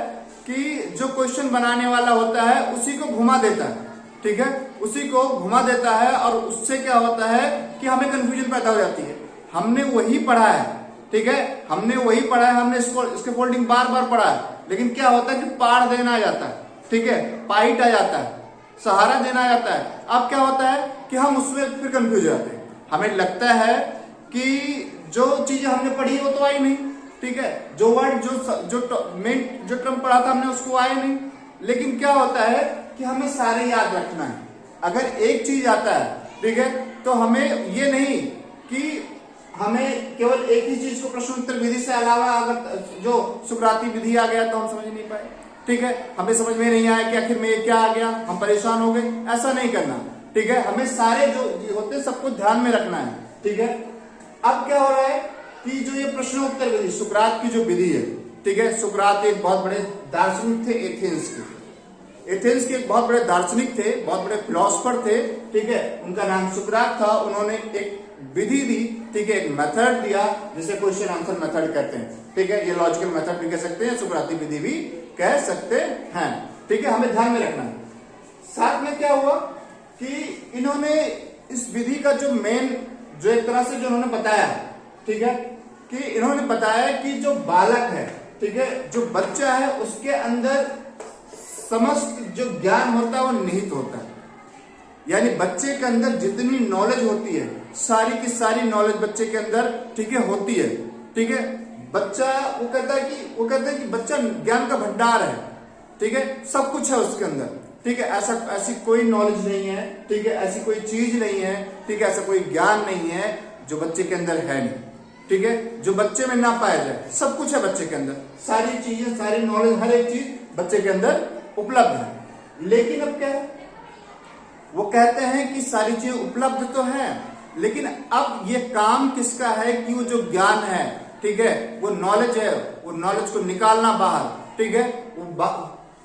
कि जो क्वेश्चन बनाने वाला होता है उसी को घुमा देता है, ठीक है, उसी को घुमा देता है, और उससे क्या होता है कि हमें कंफ्यूजन पैदा हो जाती है। हमने वही पढ़ा है, ठीक है, हमने वही पढ़ा है, हमने इसके फोल्डिंग बार बार पढ़ा है, लेकिन क्या होता है कि पार देना आ जाता है, ठीक है, पाइट आ जाता है, सहारा देना आ जाता है। अब क्या होता है कि हम उसमें फिर कंफ्यूज हो जाते हैं। हमें लगता है कि जो चीजें हमने पढ़ी वो तो आई नहीं, ठीक है, जो वर्ड जो मेन जो टर्म पढ़ा था हमने उसको आए नहीं। लेकिन क्या होता है कि हमें सारे याद रखना है। अगर एक चीज आता है, ठीक है, तो हमें ये नहीं कि हमें केवल एक ही चीज को प्रश्न उत्तर विधि से अलावा अगर जो सुकराती विधि आ गया तो हम समझ नहीं पाए, ठीक है, हमें समझ में नहीं आया कि आखिर में ये क्या आ गया, हम परेशान हो गए। ऐसा नहीं करना, ठीक है, हमें सारे जो होते हैं सबको ध्यान में रखना है, ठीक है। अब क्या हो रहा है कि जो ये प्रश्नोत्तर विधि सुकरात की जो विधि है, ठीक है, सुकरात एक बहुत बड़े दार्शनिक थे, एथेंस के एक बहुत बड़े दार्शनिक थे, बहुत बड़े फिलोसफर थे, ठीक है, उनका नाम सुकरात था। उन्होंने एक विधि दी, ठीक है, एक मेथड दिया जिसे क्वेश्चन आंसर मेथड कहते हैं, ठीक है, ये लॉजिकल मेथड भी कह सकते हैं, सुकराती विधि भी कह सकते हैं, ठीक है, हमें ध्यान में रखना है। साथ में क्या हुआ कि इन्होंने इस विधि का जो मेन जो एक तरह से जो उन्होंने बताया, ठीक है, कि इन्होंने बताया कि जो बालक है, ठीक है, जो बच्चा है उसके अंदर समस्त जो ज्ञान होता है वो निहित होता है। यानी बच्चे के अंदर जितनी नॉलेज होती है सारी की सारी नॉलेज बच्चे के अंदर, ठीक है, होती है, ठीक है। बच्चा वो कहता है कि बच्चा ज्ञान का भंडार है, ठीक है, सब कुछ है उसके अंदर, ठीक है, ऐसी कोई नॉलेज नहीं है, ठीक है, ऐसी कोई चीज नहीं है, ठीक है, ऐसा कोई ज्ञान नहीं है जो बच्चे के अंदर है नहीं, ठीक है, जो बच्चे में ना पाया जाए। सब कुछ है बच्चे के अंदर, सारी चीजें, सारी नॉलेज, हर एक चीज बच्चे के अंदर उपलब्ध है। लेकिन अब क्या है, वो कहते हैं कि सारी चीजें उपलब्ध तो है, लेकिन अब ये काम किसका है कि वो जो ज्ञान है, ठीक है, वो नॉलेज है, वो नॉलेज को निकालना बाहर, ठीक है,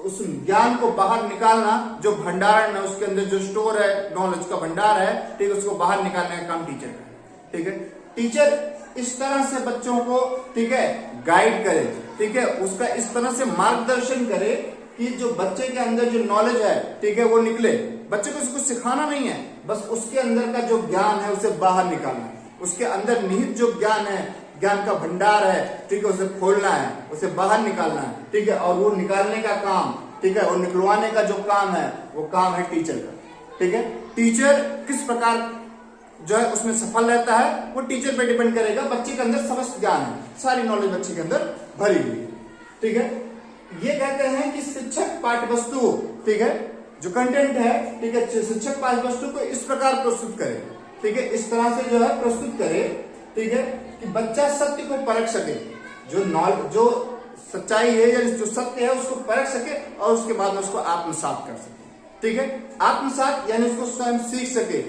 उस ज्ञान को बाहर निकालना, जो भंडारण है उसके अंदर जो स्टोर है, नॉलेज का भंडार है, ठीक है, उसको बाहर निकालने का काम टीचर का है, ठीक है। टीचर इस तरह से बच्चों को, ठीक है, गाइड करे, ठीक है, उसका इस तरह से मार्गदर्शन करे कि जो बच्चे के अंदर जो नॉलेज है, ठीक है, वो निकले। बच्चे को कुछ सिखाना नहीं है, बस उसके अंदर का जो ज्ञान है उसे बाहर निकालना है, उसके अंदर निहित जो ज्ञान है, ज्ञान का भंडार है, ठीक है, उसे खोलना है, उसे बाहर निकालना है, ठीक है, और वो निकालने का काम, ठीक है, और निकलवाने का जो काम है वो काम है टीचर का, ठीक है। टीचर किस प्रकार जो है उसमें सफल रहता है वो टीचर पे डिपेंड करेगा। बच्चे के अंदर समस्त ज्ञान है, सारी नॉलेज बच्चे के अंदर भरी हुई है, ठीक है। ये कहते हैं कि शिक्षक पाठ्यवस्तु, ठीक है, जो कंटेंट है, ठीक है, शिक्षक पाठ्यवस्तु को इस प्रकार प्रस्तुत करे, ठीक है, इस तरह से जो है प्रस्तुत करे, ठीक है, कि बच्चा सत्य को परख सके, जो सच्चाई है या जो सत्य है उसको परख सके और उसके बाद में उसको आत्मसात कर सके, ठीक है। आत्मसात यानी उसको स्वयं सीख सके,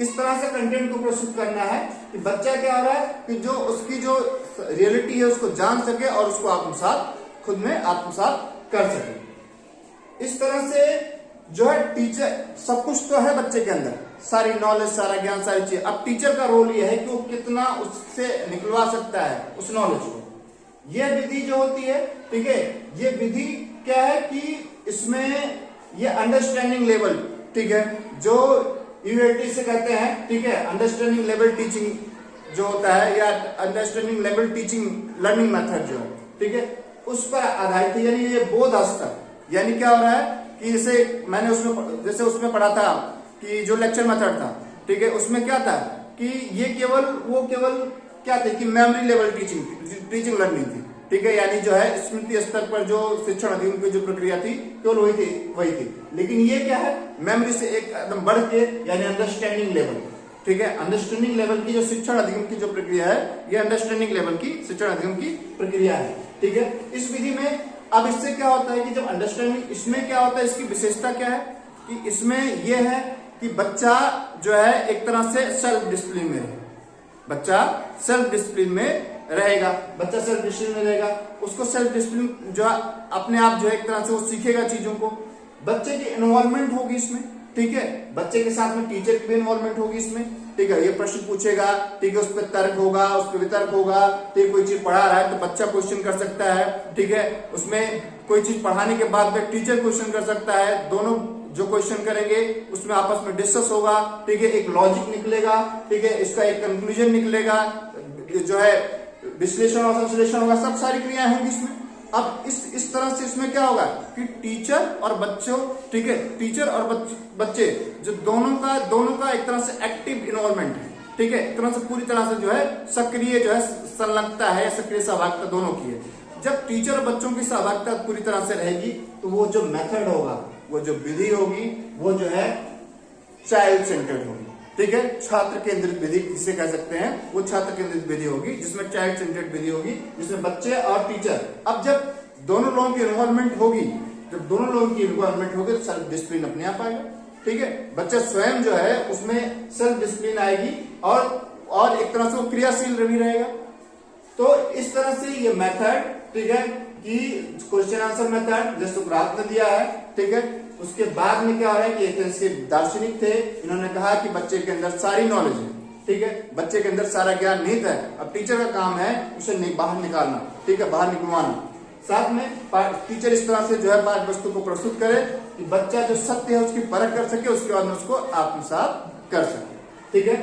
इस तरह से कंटेंट को प्रस्तुत करना है कि बच्चा क्या हो रहा है कि जो उसकी जो रियलिटी है उसको जान सके और उसको आत्मसात, खुद में आत्मसात कर सके। इस तरह से जो है टीचर, सब कुछ तो है बच्चे के अंदर, सारी नॉलेज, सारा ज्ञान, सारी चीज। अब टीचर का रोल यह है कि वो कितना उससे निकलवा सकता है उस नॉलेज को। यह विधि जो होती है, ठीक है, ये विधि क्या है कि इसमें ये अंडरस्टैंडिंग लेवल, ठीक है, जो यूएलटी से कहते हैं, ठीक है, अंडरस्टैंडिंग लेवल टीचिंग जो होता है या understanding level teaching learning method जो है, ठीक है, उस पर आधारित है। यानी ये बोध स्तर, यानी क्या हो रहा है कि जैसे उसमें पढ़ा था कि जो लेक्चर मेथड था, ठीक है, उसमें क्या था कि ये केवल क्या था कि मेमोरी लेवल टीचिंग लर्निंग थी, ठीक है, यानी जो है स्मृति स्तर पर जो शिक्षण अधिगम की जो प्रक्रिया थी केवल वही थी। लेकिन ये क्या है, मेमोरी से एकदम बढ़ के, यानी अंडरस्टैंडिंग लेवल, ठीक है, अंडरस्टैंडिंग लेवल की जो शिक्षण अधिगम की जो प्रक्रिया है, ये अंडरस्टैंडिंग लेवल की शिक्षण अधिगम की प्रक्रिया है, ठीक है। इस विधि में अब इससे क्या होता है कि जब अंडरस्टैंडिंग, इसमें क्या होता है, इसकी विशेषता क्या है कि इसमें यह है कि बच्चा जो है एक तरह से सेल्फ डिसिप्लिन में रहे, बच्चा सेल्फ डिसिप्लिन में रहेगा, बच्चा सेल्फ डिसिप्लिन में रहेगा, उसको सेल्फ डिसिप्लिन जो अपने आप जो है एक तरह से वो सीखेगा चीजों को। बच्चे की इन्वॉल्वमेंट होगी इसमें, ठीक है, बच्चे के साथ में टीचर की भी इन्वॉल्वमेंट होगी इसमें, ठीक है, ये प्रश्न पूछेगा, ठीक है, उस पर तर्क होगा, उस पर वितर्क होगा, ठीक है, कोई चीज पढ़ा रहा है तो बच्चा क्वेश्चन कर सकता है, ठीक है, उसमें कोई चीज पढ़ाने के बाद में टीचर क्वेश्चन कर सकता है, दोनों जो क्वेश्चन करेंगे उसमें आपस में डिस्कस होगा, ठीक है, एक लॉजिक निकलेगा, ठीक है, इसका एक कंक्लूजन निकलेगा, जो है विश्लेषण और संश्लेषण होगा, सब सारी क्रियाएं होंगी इसमें। अब इस तरह से इसमें क्या होगा कि टीचर और बच्चों, ठीक है, टीचर और बच्चे जो दोनों का एक तरह से एक्टिव इन्वॉल्वमेंट है, ठीक है, एक तरह से पूरी तरह से जो है सक्रिय जो है संलग्नता है, सक्रिय सहभागिता दोनों की है। जब टीचर और बच्चों की सहभागिता पूरी तरह से रहेगी तो वो जो मेथड होगा, वो जो विधि होगी, वो जो है चाइल्ड सेंटर्ड होगी। ठीक है, छात्र केंद्रित विधि जिसे कह सकते हैं, वो छात्र केंद्रित विधि होगी, जिसमें चाइल्ड सेंटर्ड विधि होगी, जिसमें बच्चे और टीचर, अब जब दोनों लोगों की इन्वॉल्वमेंट होगी, जब दोनों लोगों की इन्वॉल्वमेंट होगी तो सेल्फ डिसिप्लिन अपने आप आएगा। ठीक है, बच्चा स्वयं जो है उसमें सेल्फ डिसिप्लिन आएगी और एक तरह से वो क्रियाशील भी रहेगा। तो इस तरह से ये मेथड, ठीक है, कि क्वेश्चन आंसर मेथड जो सुकरात ने दिया है, ठीक है, उसके बाद में क्या हो रहा है कि एक तरह से दार्शनिक थे, इन्होंने कहा कि बच्चे के अंदर सारी नॉलेज है, ठीक है, बच्चे के अंदर सारा ज्ञान निहित है, अब टीचर का काम है उसे बाहर निकालना, ठीक है, बाहर निकलवाना। साथ में टीचर इस तरह से जो है पाठ्य वस्तु को प्रस्तुत करे कि बच्चा जो सत्य है उसकी परख कर सके, उसके बाद में उसको आत्मसात कर सके। ठीक है,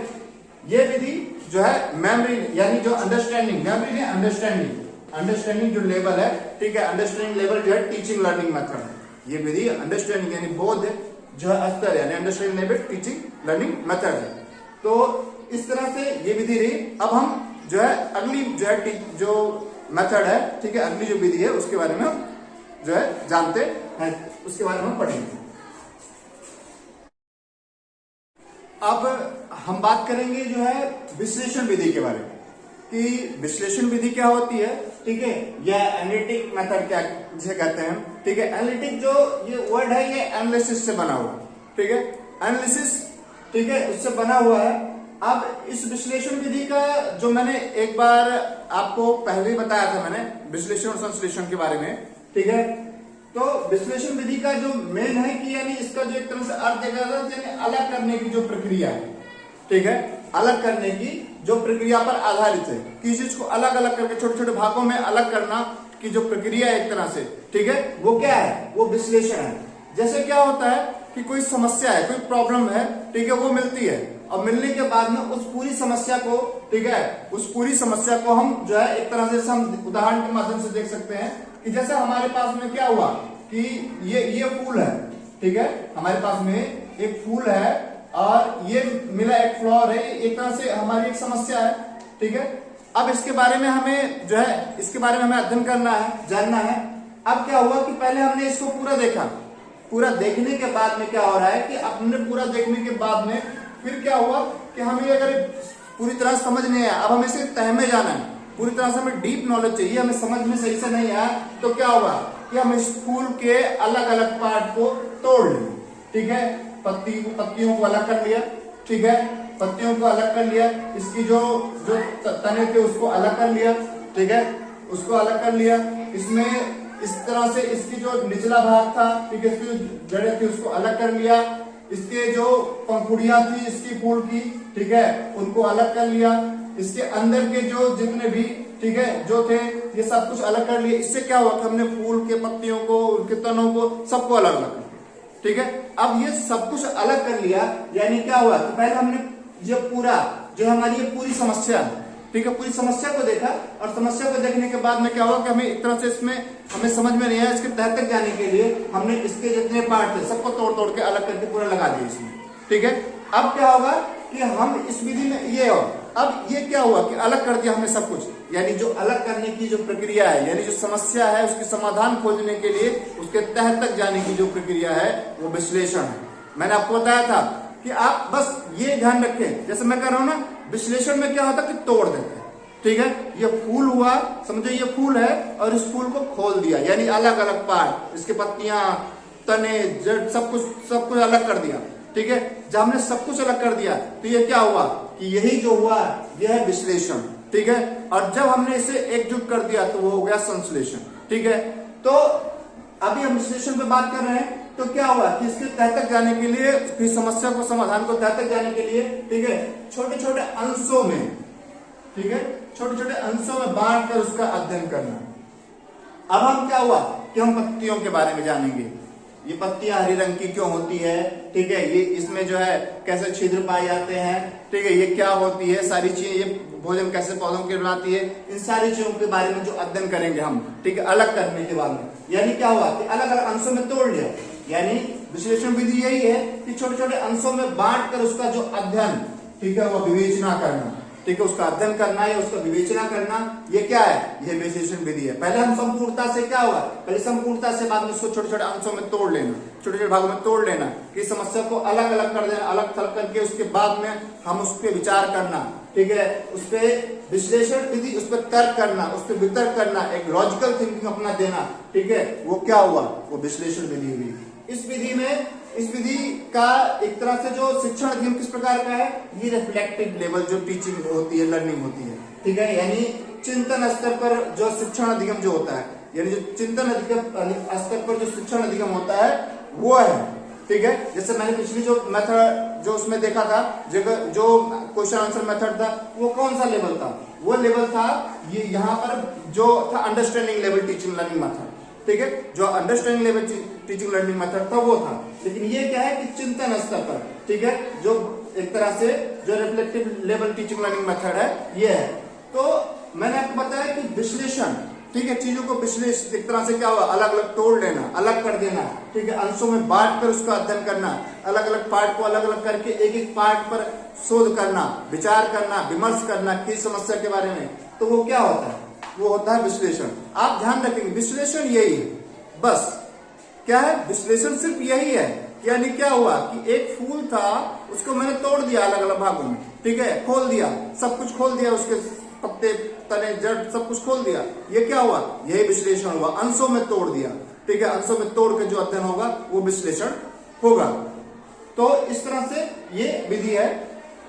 ये विधि जो है मेमोरी यानी जो अंडरस्टैंडिंग, मेमोरी नहीं अंडरस्टैंडिंग जो लेवल है, ठीक है, अंडरस्टैंडिंग लेवल जो है टीचिंग लर्निंग मेथड है। ये विधि अंडरस्टैंडिंग यानी बोध जो है स्तर यानी understanding level teaching learning method है। तो इस तरह से ये विधि रही। अब हम जो है अगली जो है जो मेथड है, ठीक है, अगली जो विधि है उसके बारे में हम जो है जानते हैं, उसके बारे में हम पढ़ेंगे। अब हम बात करेंगे जो है विश्लेषण विधि के बारे में कि विश्लेषण विधि क्या होती है। ठीक है, यह एनालिटिक मेथड क्या जिसे कहते हैं। ठीक है, एनालिटिक जो ये वर्ड है ये एनालिसिस से बना हुआ, ठीक है, एनालिसिस, ठीक है, उससे बना हुआ है। अब इस विश्लेषण विधि का जो मैंने एक बार आपको पहले ही बताया था मैंने विश्लेषण और संश्लेषण के बारे में, ठीक है, तो विश्लेषण विधि का जो मेन है कि यानी इसका जो एक तरह से अर्थ देखा जाता है यानी अलग करने की जो प्रक्रिया है, ठीक है, अलग करने की जो प्रक्रिया पर आधारित है, किसी चीज को अलग अलग करके छोटे छोटे भागों में अलग करना की जो प्रक्रिया है एक तरह से, ठीक है, वो क्या है, वो विश्लेषण है। जैसे क्या होता है कि कोई समस्या है, कोई प्रॉब्लम है, ठीक है, वो मिलती है और मिलने के बाद में उस पूरी समस्या को, ठीक है, उस पूरी समस्या को हम जो है एक तरह से हम उदाहरण के माध्यम से देख सकते हैं कि जैसे हमारे पास में क्या हुआ कि ये फूल है, ठीक है, हमारे पास में एक फूल है और ये मिला एक फ्लावर है, एक तरह से हमारी एक समस्या है, ठीक है। अब इसके बारे में हमें जो है इसके बारे में हमें अध्ययन करना है, जानना है। अब क्या हुआ कि पहले हमने इसको पूरा देखा, पूरा देखने के बाद में क्या हो रहा है कि हमने पूरा देखने के बाद में फिर क्या हुआ कि हमें अगर पूरी तरह समझ नहीं आया, अब हमें इसे तह में जाना है, पूरी तरह से हमें डीप नॉलेज चाहिए, हमें समझ में सही से नहीं आया तो क्या होगा कि हम इस फूल के अलग अलग पार्ट को तोड़ लेंगे, ठीक है, पत्तियों को अलग कर लिया, ठीक है, पत्तियों को अलग कर लिया, इसकी जो तने थे उसको अलग कर लिया, ठीक है, उसको अलग कर लिया, इसमें इस तरह से इसकी जो निचला भाग था, ठीक है, इसकी जो जड़ें थी उसको अलग कर लिया, इसके जो पंखुड़ियां थी इसकी फूल की, ठीक है, उनको अलग कर लिया, इसके अंदर के जो जितने भी, ठीक है, जो थे ये सब कुछ अलग कर लिए। इससे क्या हुआ कि हमने फूल के पत्तियों को, उनके तनों को, सबको अलग अलग कर, ठीक है। अब ये सब कुछ अलग कर लिया यानी क्या हुआ कि पहले हमने ये पूरा जो हमारी ये पूरी समस्या, ठीक है, पूरी समस्या को देखा और समस्या को देखने के बाद में क्या हुआ कि हमें एक तरह से इसमें हमें समझ में नहीं आया, इसके तह तक जाने के लिए हमने इसके जितने पार्ट थे सबको तोड़ तोड़ के अलग करके पूरा लगा दिया इसमें, ठीक है। अब क्या होगा कि हम इस विधि में ये हो, अब ये क्या हुआ कि अलग कर दिया हमने सब कुछ, यानी जो अलग करने की जो प्रक्रिया है, यानी जो समस्या है उसकी समाधान खोजने के लिए उसके तह तक जाने की जो प्रक्रिया है वो विश्लेषण है। मैंने आपको बताया था कि आप बस ये ध्यान रखें, जैसे मैं कह रहा हूं ना, विश्लेषण में क्या होता है कि तोड़ देते हैं, ठीक है, ये फूल हुआ, समझो ये फूल है और इस फूल को खोल दिया यानी अलग अलग पार्ट, इसके पत्तियां, तने, जड़, सब कुछ अलग कर दिया, ठीक है। जब हमने सब कुछ अलग कर दिया तो ये क्या हुआ कि यही जो हुआ यह है विश्लेषण, ठीक है। और जब हमने इसे एकजुट कर दिया तो वो हो गया संश्लेषण, ठीक है। तो अभी हम विश्लेषण पे बात कर रहे हैं, तो क्या हुआ कि इसके तह तक जाने के लिए, फिर समस्या को समाधान को तह तक जाने के लिए, ठीक है, छोटे छोटे अंशों में, ठीक है, छोटे छोटे अंशों में बांट कर उसका अध्ययन करना। अब हम क्या हुआ कि हम पत्तियों के बारे में जानेंगे, ये पत्तियां हरी रंग की क्यों होती है, ठीक है, ये इसमें जो है कैसे छिद्र पाए जाते हैं, ठीक है, ये क्या होती है, सारी चीजें, ये भोजन कैसे पौधों के बनाती है, इन सारी चीजों के बारे में जो अध्ययन करेंगे हम, ठीक है, अलग करने के बाद में, यानी क्या हुआ कि अलग अलग अंशों में तोड़ लिया, यानी विश्लेषण विधि यही है कि छोटे छोटे अंशों में बांट कर उसका जो अध्ययन, ठीक है, वो विवेचना करना, ठीक है, उसका अध्ययन करना या उसका विवेचना करना, ये क्या है, ये विश्लेषण विधि है। पहले हम संपूर्णता से क्या हुआ, पहले संपूर्णता से बाद में उसको छोटे छोटे अंशों में तोड़ लेना, छोटे छोटे भागों में तोड़ लेना, कि समस्या को अलग अलग कर देना, अलग थलग करके उसके बाद में हम उस पर विचार करना, ठीक है, उस पर विश्लेषण विधि, उस पर तर्क करना, उस पर वितर्क करना, एक लॉजिकल थिंकिंग अपना देना, ठीक है, वो क्या हुआ, वो विश्लेषण विधि हुई। इस विधि में, इस विधि का एक तरह से जो शिक्षण अधिगम किस प्रकार का है, ये रिफ्लेक्टिव लेवल जो टीचिंग होती है, लर्निंग होती है, ठीक है, यानी चिंतन स्तर पर जो शिक्षण अधिगम जो होता है, यानी जो चिंतन अधिगम स्तर पर जो शिक्षण अधिगम होता है वो है, ठीक है। जैसे मैंने पिछली जो मेथड जो उसमें देखा था, जो क्वेश्चन आंसर मेथड था, वो कौन सा लेवल था, वो लेवल था ये यहाँ पर जो था understanding level teaching learning method, ठीक है, जो understanding level teaching learning method था वो था। लेकिन ये क्या है कि चिंतन स्तर पर, ठीक है, जो एक तरह से जो reflective level teaching learning method है ये है। तो मैंने आपको बताया कि विश्लेषण, ठीक है, चीजों को विश्लेषण एक तरह से क्या हुआ, अलग अलग तोड़ लेना, अलग कर देना, ठीक है, अंशों में बांट कर उसका अध्ययन करना, अलग अलग पार्ट को अलग अलग करके एक एक पार्ट पर शोध करना, विचार करना, विमर्श करना किस समस्या के बारे में, तो वो क्या होता है, वो होता है विश्लेषण। आप ध्यान रखेंगे विश्लेषण यही है, बस क्या है, विश्लेषण सिर्फ यही है। यानी क्या हुआ कि एक फूल था, उसको मैंने तोड़ दिया अलग अलग भागों में, ठीक है, खोल दिया, सब कुछ खोल दिया, उसके पत्ते तने जड़ सब कुछ खोल दिया, ये क्या हुआ, यही विश्लेषण हुआ, अंशों में तोड़ दिया, ठीक है, अंशों में तोड़ के जो अध्ययन होगा वो विश्लेषण होगा। तो इस तरह से ये विधि है।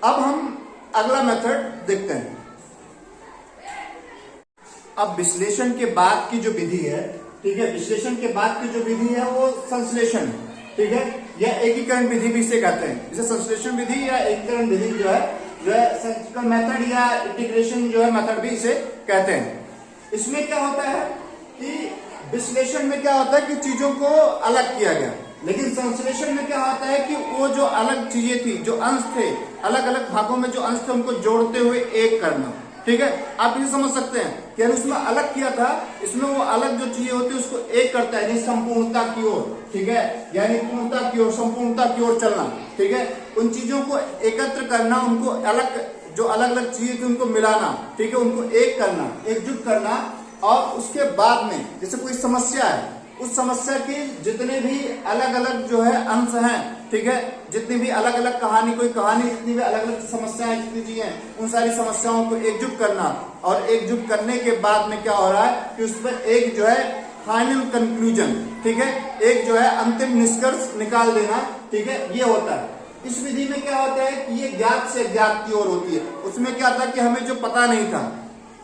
अब हम अगला मेथड देखते हैं। अब विश्लेषण के बाद की जो विधि है, ठीक है, विश्लेषण के बाद की जो विधि है वो संश्लेषण, ठीक है, या एकीकरण विधि भी इसे कहते हैं। जैसे संश्लेषण विधि या एकीकरण विधि जो है सर्जिकल मेथड या इंटीग्रेशन जो है मेथड भी इसे कहते हैं। इसमें क्या होता है कि विश्लेषण में क्या होता है कि चीजों को अलग किया गया, लेकिन संश्लेषण में क्या होता है कि वो जो अलग चीजें थी, जो अंश थे, अलग अलग भागों में जो अंश थे उनको जोड़ते हुए एक करना, ठीक है। आप ये समझ सकते हैं कि उसमें अलग किया था, इसमें वो अलग जो चीजें होती है उसको एक करता है, यानी संपूर्णता की ओर, ठीक है, यानी पूर्णता की ओर, संपूर्णता की ओर चलना, ठीक है, उन चीजों को एकत्र करना, उनको अलग जो अलग अलग चीजें थी उनको मिलाना, ठीक है, उनको एक करना, एकजुट करना, और उसके बाद में जैसे कोई समस्या है, उस समस्या के जितने भी अलग अलग जो है अंश हैं, ठीक है, जितनी भी अलग अलग कहानी, कोई कहानी जितनी भी अलग अलग समस्याएं जितनी चीजें, उन सारी समस्याओं को एकजुट करना, और एकजुट करने के बाद में क्या हो रहा है कि उस पर एक जो है फाइनल कंक्लूजन, ठीक है, एक जो है अंतिम निष्कर्ष निकाल देना, ठीक है, ये होता है। इस विधि में क्या होता है कि ये ज्ञात से ज्ञात की ओर होती है। उसमें क्या था कि हमें जो पता नहीं था,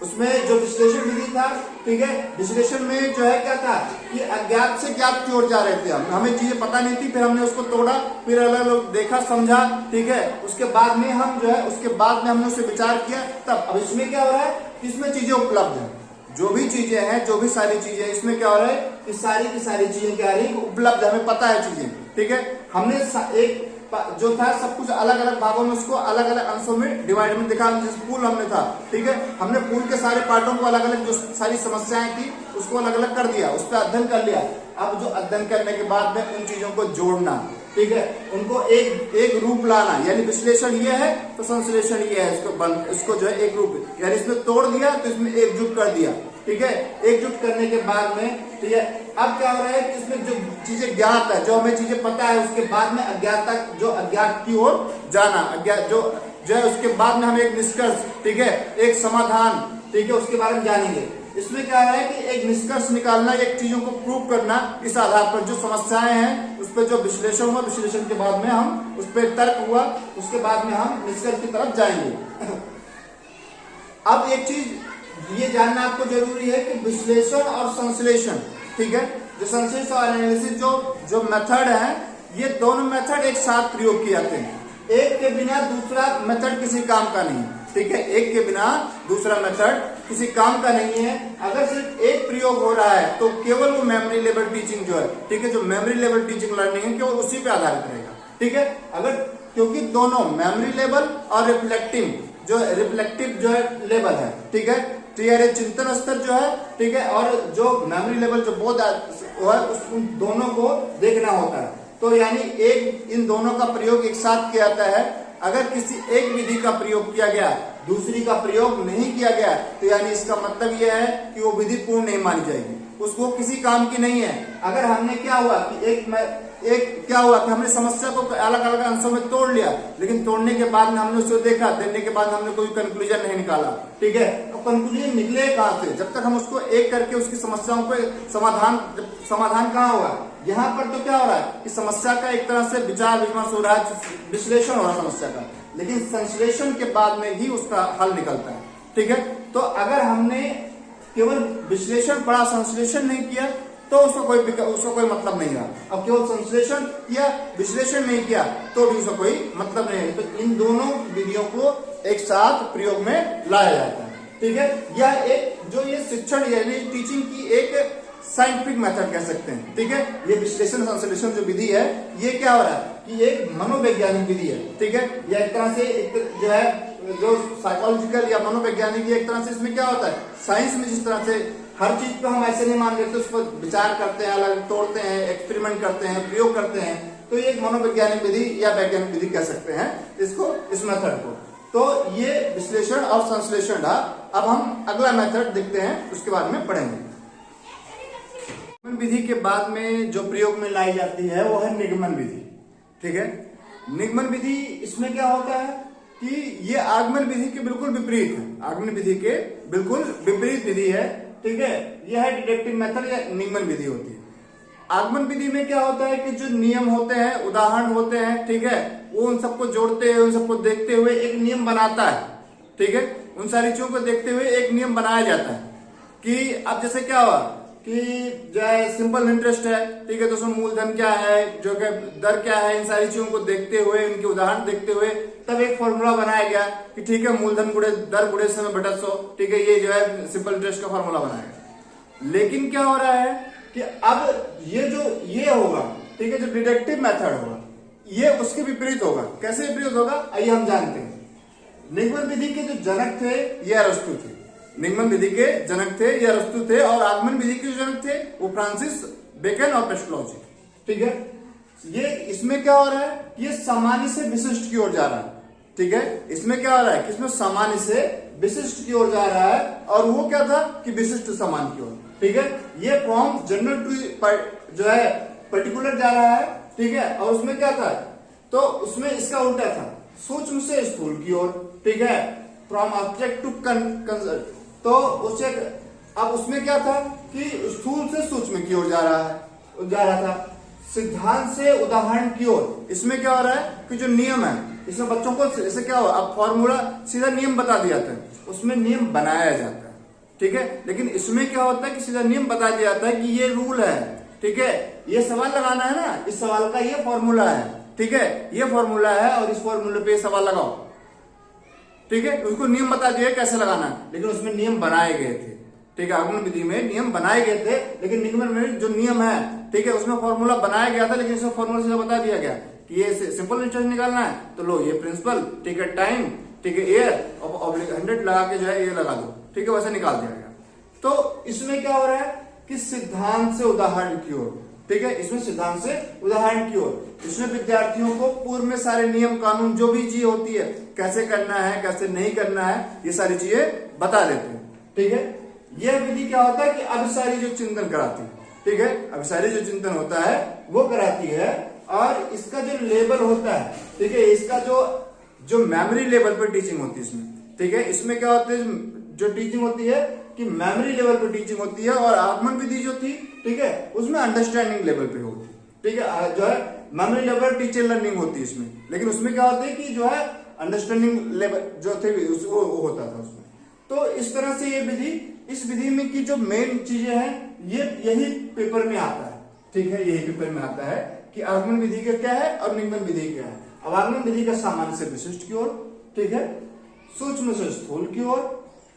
उसमें जो विश्लेषण विधि था, ठीक है, विश्लेषण में जो है क्या था कि अज्ञात से ज्ञात की ओर जा रहे थे, हमें चीजें पता नहीं थी, फिर हमने उसको तोड़ा, फिर अलग अलग देखा, समझा, ठीक है, उसके बाद में हम जो है उसके बाद में हमने उसे विचार किया, तब। अब इसमें क्या हो रहा है, इसमें चीजें उपलब्ध है, जो भी चीजें हैं, जो भी सारी चीजें, इसमें क्या हो रहा है कि सारी की सारी चीजें क्या आ रही है, उपलब्ध है, हमें पता है चीजें, ठीक है। हमने एक जो था सब कुछ अलग अलग भागों में उसको अलग अलग अंशों में डिवाइड में दिखा, जैसे फूल हमने था, ठीक है, हमने फूल के सारे पार्टों को अलग अलग जो सारी समस्याएं थी उसको अलग अलग कर दिया, उस पर अध्ययन कर लिया। अब जो अध्ययन करने के बाद में उन चीजों को जोड़ना, ठीक है, उनको एक रूप लाना, यानी विश्लेषण ये है तो संश्लेषण ये है, इसको जो है एक रूप, यानी इसमें तोड़ दिया तो इसमें एकजुट कर दिया, ठीक है, एकजुट करने के बाद में, ठीक है, अब क्या हो रहा है कि इसमें जो चीजें ज्ञात है, जो हमें चीजें पता है, उसके बाद में अज्ञात तक जो अज्ञात की ओर जाना, अज्ञात जो है उसके बाद में हम एक निष्कर्ष, ठीक है, एक समाधान, ठीक है, उसके बारे में जानेंगे। इसमें क्या है कि एक निष्कर्ष निकालना, एक चीजों को प्रूव करना, इस आधार पर जो समस्याएं हैं उस पर जो विश्लेषण हुआ, विश्लेषण के बाद में हम उस पर तर्क हुआ, उसके बाद में हम निष्कर्ष की तरफ जाएंगे। अब एक चीज ये जानना आपको जरूरी है कि विश्लेषण और संश्लेषण, ठीक है, जो संश्लेषण और एनालिसिस जो मेथड है, ये दोनों मेथड एक साथ प्रयोग किए जाते हैं। एक के बिना दूसरा मेथड किसी काम का नहीं, ठीक है, एक के बिना दूसरा मेथड किसी काम का नहीं है। अगर सिर्फ एक प्रयोग हो रहा है तो केवल वो मेमोरी लेवल टीचिंग जो है, ठीक है, जो मेमोरी लेवल टीचिंग लर्निंग है, केवल उसी पे आधारित रहेगा, ठीक है। अगर क्योंकि दोनों मेमोरी लेवल और रिफ्लेक्टिव जो है लेवल है, ठीक है, क्लियर चिंतन स्तर जो है, ठीक है, और जो मेमोरी लेवल जो बोध है उन दोनों को देखना होता है। तो यानी एक इन दोनों का प्रयोग एक साथ किया जाता है, अगर किसी एक विधि का प्रयोग किया गया, दूसरी का प्रयोग नहीं किया गया, तो यानी इसका मतलब यह है कि वो विधि पूर्ण नहीं मानी जाएगी, उसको किसी काम की नहीं है। अगर हमने क्या हुआ कि एक क्या हुआ कि हमने समस्या को अलग अलग अंशों में तोड़ लिया, लेकिन तोड़ने के बाद में हमने उसको देखा, देखने के बाद हमने कोई कंक्लूजन नहीं निकाला, ठीक है। तो कंक्लूजन निकले कहां से? जब तक हम उसको एक करके उसकी समस्याओं को समाधान कहाँ हुआ? यहाँ पर तो क्या हो रहा है कि समस्या का एक तरह से विचार विमर्श हो रहा है, विश्लेषण हो रहा है समस्या का, लेकिन संश्लेषण के बाद में ही उसका हल निकलता है, ठीक है। तो अगर हमने केवल विश्लेषण पढ़ा, संश्लेषण नहीं किया, तो उसका कोई मतलब नहीं रहा। अब केवल संश्लेषण किया, विश्लेषण नहीं किया, तो भी उसका कोई मतलब नहीं है। तो इन दोनों विधियों को एक साथ प्रयोग में लाया जाता है, ठीक है। यह एक जो ये शिक्षण यानी टीचिंग की एक साइंटिफिक मेथड कह सकते हैं, ठीक है। ये विश्लेषण संश्लेषण जो विधि है, ये क्या हो रहा है कि एक मनोवैज्ञानिक विधि है, ठीक है। यह एक तरह से जो है जो साइकोलॉजिकल या मनोवैज्ञानिक, एक तरह से इसमें क्या होता है, साइंस में जिस तरह से हर चीज को हम ऐसे नहीं मान लेते, उस पर विचार करते हैं, अलग तोड़ते हैं, एक्सपेरिमेंट करते हैं, प्रयोग करते हैं, तो ये एक मनोवैज्ञानिक विधि या वैज्ञानिक विधि कह सकते हैं इसको, इस मेथड को। तो ये विश्लेषण और संश्लेषण था। अब हम अगला मेथड देखते हैं, उसके बारे में पढ़ेंगे। विधि के बाद में जो प्रयोग में लाई जाती है वो है निगमन विधि, ठीक है। निगमन विधि इसमें क्या होता है कि ये आगमन विधि के बिल्कुल विपरीत है, आगमन विधि के बिल्कुल विपरीत विधि है, ठीक है। यह है डिडक्टिव मेथड या निगमन विधि होती है। आगमन विधि में क्या होता है कि जो नियम होते हैं, उदाहरण होते हैं, ठीक है, वो उन सबको जोड़ते हुए, उन सबको देखते हुए एक नियम बनाता है, ठीक है। उन सारी चीजों को देखते हुए एक नियम बनाया जाता है कि अब जैसे क्या हुआ कि जो है सिंपल इंटरेस्ट है, ठीक है, तो उसमें मूलधन क्या है, जो कि दर क्या है, इन सारी चीजों को देखते हुए, इनके उदाहरण देखते हुए तब एक फॉर्मूला बनाया गया कि ठीक है, मूलधन गुणे दर गुणे समय बटा 100, ठीक है, ये जो है सिंपल इंटरेस्ट का फॉर्मूला बनाया गया। लेकिन क्या हो रहा है कि अब ये होगा, ठीक है, जो डिडक्टिव मेथड होगा ये उसके विपरीत होगा। कैसे विपरीत होगा, आइए हम जानते हैं। निगमन विधि के जो जनक थे ये अरस्तु थे, निगमन विधि के जनक थे ये अरस्तु थे, और आगमन विधि के जो जनक थे वो फ्रांसिस बेकन और पेस्टोलॉजी, ठीक है। ये इसमें क्या हो रहा है, ये सामान्य से विशिष्ट की ओर जा रहा है, ठीक है। इसमें क्या हो रहा है कि इसमें सामान्य से विशिष्ट की ओर जा रहा है, और वो क्या था कि विशिष्ट सामान्य की ओर, ठीक है। ये फ्रॉम जनरल टू जो है पर्टिकुलर जा रहा है, ठीक है। और उसमें क्या था, तो उसमें इसका उल्टा था, सूक्ष्म से स्थूल की ओर, ठीक है, फ्रॉम ऑब्जेक्ट टू कंसर्ट। तो उसे अब उसमें क्या था कि स्थूल से सूक्ष्म की ओर जा रहा था। सिद्धांत से उदाहरण की ओर, इसमें क्या हो रहा है कि जो नियम है, इसमें बच्चों को ऐसे क्या हो, अब फॉर्मूला सीधा नियम बता दिया जाता है, उसमें नियम बनाया जाता है, ठीक है। लेकिन इसमें क्या होता है कि सीधा नियम बता दिया जाता है कि ये रूल है, ठीक है, ये सवाल लगाना है ना, इस सवाल का ये फॉर्मूला है, ठीक है, ये फॉर्मूला है, और इस फॉर्मूले पे सवाल लगाओ, ठीक है। उसको नियम बता दिए कैसे लगाना है, लेकिन उसमें नियम बनाए गए थे, ठीक है। आगमन विधि में नियम बनाए गए थे, लेकिन निगमन में जो नियम है, ठीक है, उसमें फॉर्मूला बनाया गया था, लेकिन इसमें फॉर्मूला से बता दिया गया कि ये सिंपल इंटरेस्ट निकालना है, तो लो ये प्रिंसिपल, ठीक है, टाइम, ठीक है, एयर और 100 लगा के जो है ये लगा दो, ठीक है, वैसे निकाल दिया गया। तो इसमें क्या हो रहा है कि सिद्धांत से उदाहरण की ओर, ठीक है, इसमें सिद्धांत से उदाहरण की ओर, इसमें विद्यार्थियों को पूर्व में सारे नियम कानून जो भी चीज होती है, कैसे करना है, कैसे नहीं करना है, ये सारी चीजें बता देते हैं, ठीक है। यह विधि क्या होता है कि अभिसारी जो चिंतन कराती है, ठीक है, अभिसारी जो चिंतन होता है वो कराती है, और इसका जो लेवल होता है, ठीक है, इसका जो मेमोरी लेवल पर टीचिंग होती है इसमें, ठीक है। इसमें क्या होता है, जो टीचिंग होती है कि मेमोरी लेवल पर टीचिंग होती है, और आगमन विधि जो थी, ठीक है, उसमें अंडरस्टैंडिंग लेवल पे होती है, ठीक है, जो है मेमोरी लेवल टीचर लर्निंग होती है इसमें, लेकिन उसमें क्या होता है कि जो है अंडरस्टैंडिंग लेवल जो थे वो होता था उसमें। तो इस तरह से ये विधि, इस विधि में की जो मेन चीजें हैं ये यही पेपर में आता है, ठीक है, यही पेपर में आता है कि आगमन विधि का क्या है और निगमन विधि क्या है। अब आगमन विधि का सामान्य से विशिष्ट की ओर, ठीक है, सूक्ष्म से स्थूल की ओर,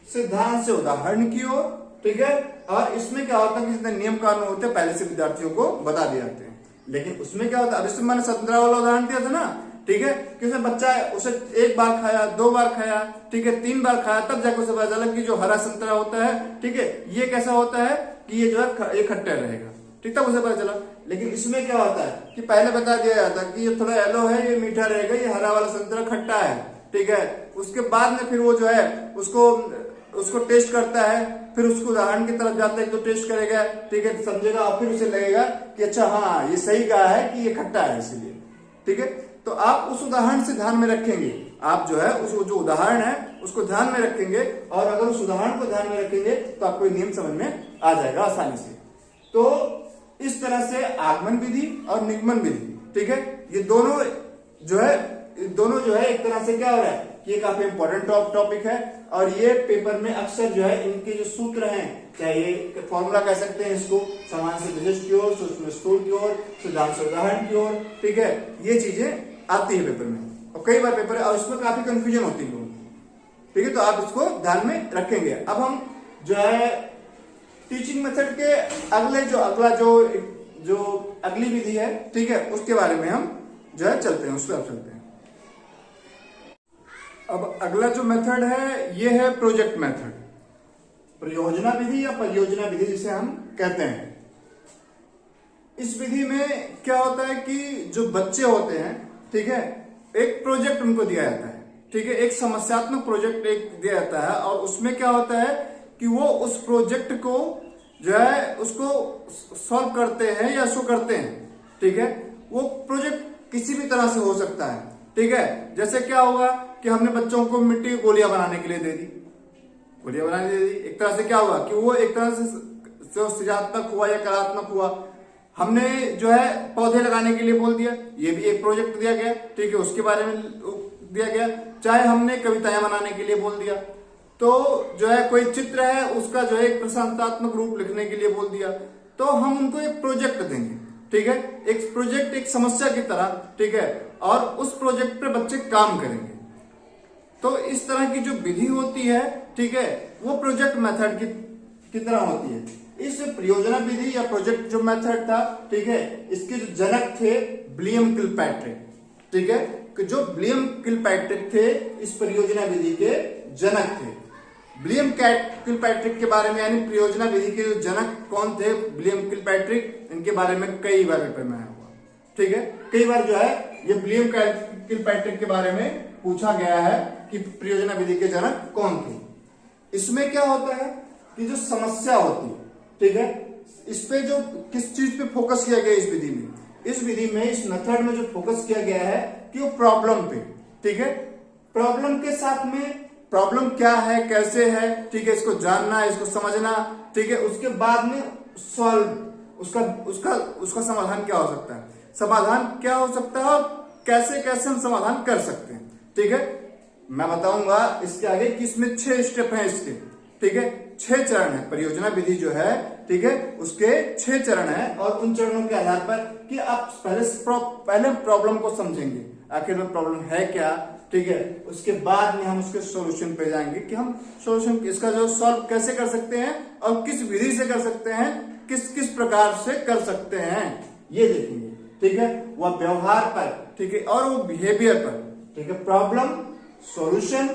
सिद्धांत से उदाहरण की ओर, ठीक है। और इसमें क्या होता है कि जितने नियम कानून होते हैं पहले से विद्यार्थियों को बता दिए जाते हैं। लेकिन उसमें क्या होता है, अब इसमें मैंने 17 वाला उदाहरण दिया था ना, ठीक है, कि उसमें बच्चा उसे 1 बार खाया, 2 बार खाया, ठीक है, 3 बार खाया, तब जाकर उसे पता चला कि जो हरा संतरा होता है, ठीक है, ये कैसा होता है कि ये जो है ये खट्टा रहेगा, ठीक था, मुझे पता चला। लेकिन इसमें क्या होता है कि पहले बता दिया जाता है कि ये थोड़ा येलो है, ये मीठा रहेगा, ये हरा वाला संतरा खट्टा है, ठीक है। उसके बाद में फिर वो जो है उसको टेस्ट करता है, फिर उसको उदाहरण की तरफ जाता है तो टेस्ट करेगा, ठीक है, समझेगा और फिर उसे लगेगा कि अच्छा हाँ ये सही कहा है कि ये खट्टा है इसलिए, ठीक है। तो आप उस उदाहरण से ध्यान में रखेंगे, आप जो है उस जो उदाहरण है उसको ध्यान में रखेंगे, और अगर उस उदाहरण को ध्यान में रखेंगे तो आपको नियम समझ में आ जाएगा आसानी से। तो इस तरह से आगमन विधि और निगमन विधि, ठीक है, ये दोनों जो है एक तरह से क्या हो रहा है कि ये काफी इंपॉर्टेंट टॉपिक है, और ये पेपर में अक्सर जो है इनके जो सूत्र हैं, चाहे ये फॉर्मूला कह सकते हैं इसको, समान से विशिष्ट की ओर, सूक्ष्म स्थूल की ओर, सिद्धांत से उदाहरण की ओर, ठीक है, ये चीजें आती है पेपर में, और कई बार पेपर और इसमें काफी कंफ्यूजन होती है, ठीक है। तो आप इसको ध्यान में रखेंगे। अब हम जो है टीचिंग मेथड के अगली विधि है, ठीक है, उसके बारे में हम जो है चलते हैं, उस पर चलते हैं। अब अगला जो मेथड है ये है प्रोजेक्ट मेथड, परियोजना विधि या परियोजना विधि जिसे हम कहते हैं। इस विधि में क्या होता है कि जो बच्चे होते हैं, ठीक है, एक प्रोजेक्ट उनको दिया जाता है, ठीक है, एक समस्यात्मक प्रोजेक्ट एक दिया जाता है, और उसमें क्या होता है कि वो उस प्रोजेक्ट को जो है उसको सॉल्व करते हैं या शो करते हैं, ठीक है। वो प्रोजेक्ट किसी भी तरह से हो सकता है, ठीक है। जैसे क्या होगा कि हमने बच्चों को मिट्टी की गोलियां बनाने के लिए दे दी, एक तरह से क्या हुआ कि वो एक तरह से सृजनात्मक हुआ या कलात्मक हुआ। हमने जो है पौधे लगाने के लिए बोल दिया, ये भी एक प्रोजेक्ट दिया गया, ठीक है, उसके बारे में दिया गया। चाहे हमने कविताएं बनाने के लिए बोल दिया, तो जो है कोई चित्र है उसका जो है एक प्रशंसात्मक रूप लिखने के लिए बोल दिया, तो हम उनको एक प्रोजेक्ट देंगे, ठीक है, एक प्रोजेक्ट एक समस्या की तरह, ठीक है, और उस प्रोजेक्ट पे बच्चे काम करेंगे। तो इस तरह की जो विधि होती है, ठीक है, वो प्रोजेक्ट मेथड की तरह होती है। इस परियोजना विधि या प्रोजेक्ट जो मेथड था, ठीक है, इसके जो जनक थे विलियम किलपैट्रिक, ठीक है, कि जो विलियम किलपैट्रिक थे इस परियोजना विधि के जनक थे। विलियम किलपैट्रिक के बारे में यानी परियोजना विधि के जो जनक कौन थे, विलियम किलपैट्रिक, इनके बारे में कई बार पेपर में आया हुआ, ठीक है, कई बार जो है ये विलियम किलपैट्रिक के बारे में पूछा गया है कि परियोजना विधि के जनक कौन थे। इसमें क्या होता है कि जो समस्या होती है, ठीक है, इस पे जो किस चीज पे फोकस किया गया इस विधि में इस मेथड में जो फोकस किया गया है कि वो प्रॉब्लम पे, ठीक है, प्रॉब्लम के साथ में प्रॉब्लम क्या है, कैसे है, ठीक है, इसको जानना, इसको समझना, ठीक है, उसके बाद में सॉल्व उसका समाधान क्या हो सकता है, समाधान क्या हो सकता है और कैसे कैसे हम समाधान कर सकते हैं, ठीक है। मैं बताऊंगा इसके आगे कि इसमें 6 स्टेप हैं इसके, ठीक है, 6 चरण है परियोजना विधि जो है, ठीक है, उसके 6 चरण है, और उन चरणों के आधार पर कि आप पहले प्रॉब्लम को समझेंगे, आखिर में प्रॉब्लम है क्या, ठीक है, उसके बाद में हम उसके सॉल्यूशन पे जाएंगे कि हम सॉल्यूशन इसका जो सॉल्व कैसे कर सकते हैं और किस विधि से कर सकते हैं, किस प्रकार से कर सकते हैं, ये देखेंगे, ठीक है, वह व्यवहार पर, ठीक है, और वो बिहेवियर पर, ठीक है, प्रॉब्लम, सॉल्यूशन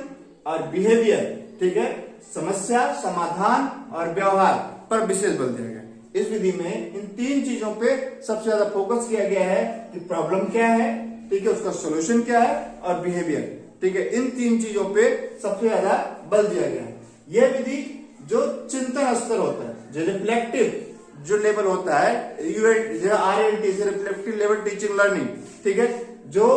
और बिहेवियर, ठीक है, समस्या, समाधान और व्यवहार पर विशेष बल दिया गया। इस विधि में इन 3 चीजों पे सबसे ज्यादा फोकस किया गया है कि प्रॉब्लम क्या है, ठीक है, उसका सॉल्यूशन क्या है और बिहेवियर, ठीक है, इन 3 चीजों पे सबसे ज्यादा बल दिया गया है। यह विधि जो चिंतन स्तर होता है, जो रिफ्लेक्टिव जो लेवल होता है, RLT से रिफ्लेक्टिव लेवल टीचिंग लर्निंग, ठीक है, जो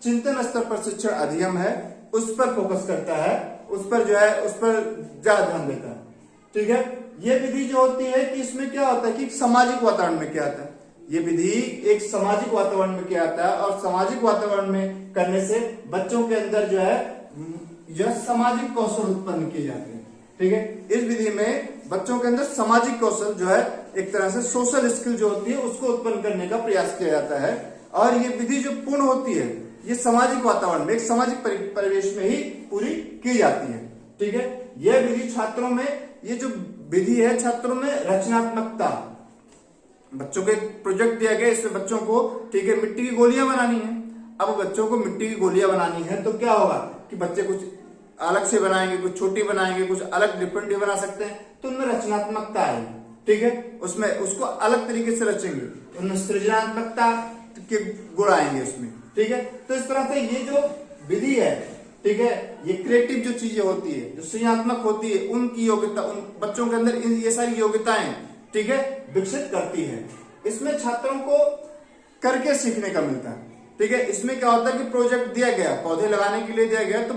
चिंतन स्तर पर शिक्षण अधिगम है उस पर फोकस करता है, उस पर ज्यादा ध्यान देता है, ठीक है। ये विधि जो होती है कि इसमें क्या होता है कि सामाजिक वातावरण में क्या आता है, ये विधि एक सामाजिक वातावरण में क्या आता है, और सामाजिक वातावरण में करने से बच्चों के अंदर जो है सामाजिक कौशल उत्पन्न किए जाते हैं, ठीक है। इस विधि में बच्चों के अंदर सामाजिक कौशल जो है एक तरह से सोशल स्किल जो होती है उसको उत्पन्न करने का प्रयास किया जाता है, और ये विधि जो पूर्ण होती है ये सामाजिक वातावरण में, एक सामाजिक परिवेश में ही पूरी की जाती है, ठीक है। यह विधि छात्रों में, ये जो विधि है छात्रों में रचनात्मकता, बच्चों को एक प्रोजेक्ट दिया गया, इसमें बच्चों को, ठीक है, मिट्टी की गोलियां बनानी है। अब बच्चों को मिट्टी की गोलियां बनानी है तो क्या होगा कि बच्चे कुछ अलग से बनाएंगे, कुछ छोटी बनाएंगे, कुछ अलग डिफरेंट भी बना सकते हैं, तो उनमें रचनात्मकता आएगी, ठीक है, उसमें उसको अलग तरीके से रचेंगे, उनमें सृजनात्मकता के गुण आएंगे उसमें, ठीक है। तो इस तरह से ये जो विधि है, ठीक है, ये क्रिएटिव जो चीजें होती है, जो सृजनात्मक होती है, उनकी योग्यता, उन बच्चों के अंदर ये सारी योग्यताएं, ठीक है, विकसित करती है। इसमें छात्रों को करके सीखने का मिलता है, ठीक है। इसमें क्या होता है कि प्रोजेक्ट दिया गया, पौधे लगाने के लिए दिया गया, तो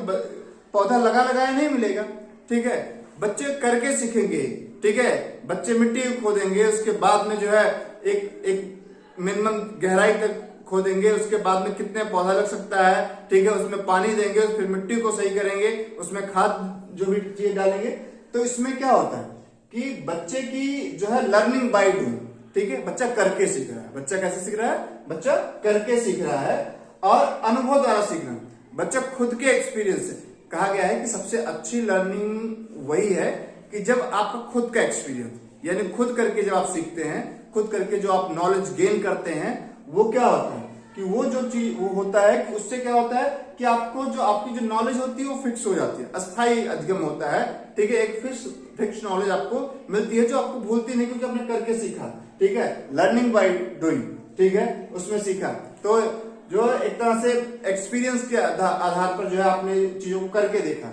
पौधा लगाया नहीं मिलेगा, ठीक है, बच्चे करके सीखेंगे, ठीक है। बच्चे मिट्टी खोदेंगे, उसके बाद में जो है एक मिनिमम गहराई तक खोदेंगे, उसके बाद में कितने पौधा लग सकता है, ठीक है, उसमें पानी देंगे, फिर मिट्टी को सही करेंगे, उसमें खाद जो भी चीज डालेंगे। तो इसमें क्या होता है कि बच्चे की जो है लर्निंग बाय डूइंग, ठीक है, बच्चा करके सीख रहा है। बच्चा कैसे सीख रहा है? बच्चा करके सीख रहा है और अनुभव द्वारा सीख रहा है, बच्चा खुद के एक्सपीरियंस से। कहा गया है कि सबसे अच्छी लर्निंग वही है कि जब आपका खुद का एक्सपीरियंस, यानी खुद करके जब आप सीखते हैं, खुद करके जो आप नॉलेज गेन करते हैं, वो क्या होता है कि वो जो चीज वो होता है कि उससे क्या होता है कि आपको जो आपकी जो नॉलेज होती है वो फिक्स हो जाती है, अस्थायी अधिगम होता है, ठीक है। एक फिक्स नॉलेज आपको मिलती है जो आपको भूलती नहीं, क्योंकि आपने करके सीखा, ठीक है, लर्निंग बाय डूइंग, ठीक है, उसमें सीखा। तो जो एक तरह से एक्सपीरियंस के आधार पर जो है आपने चीजों को करके देखा।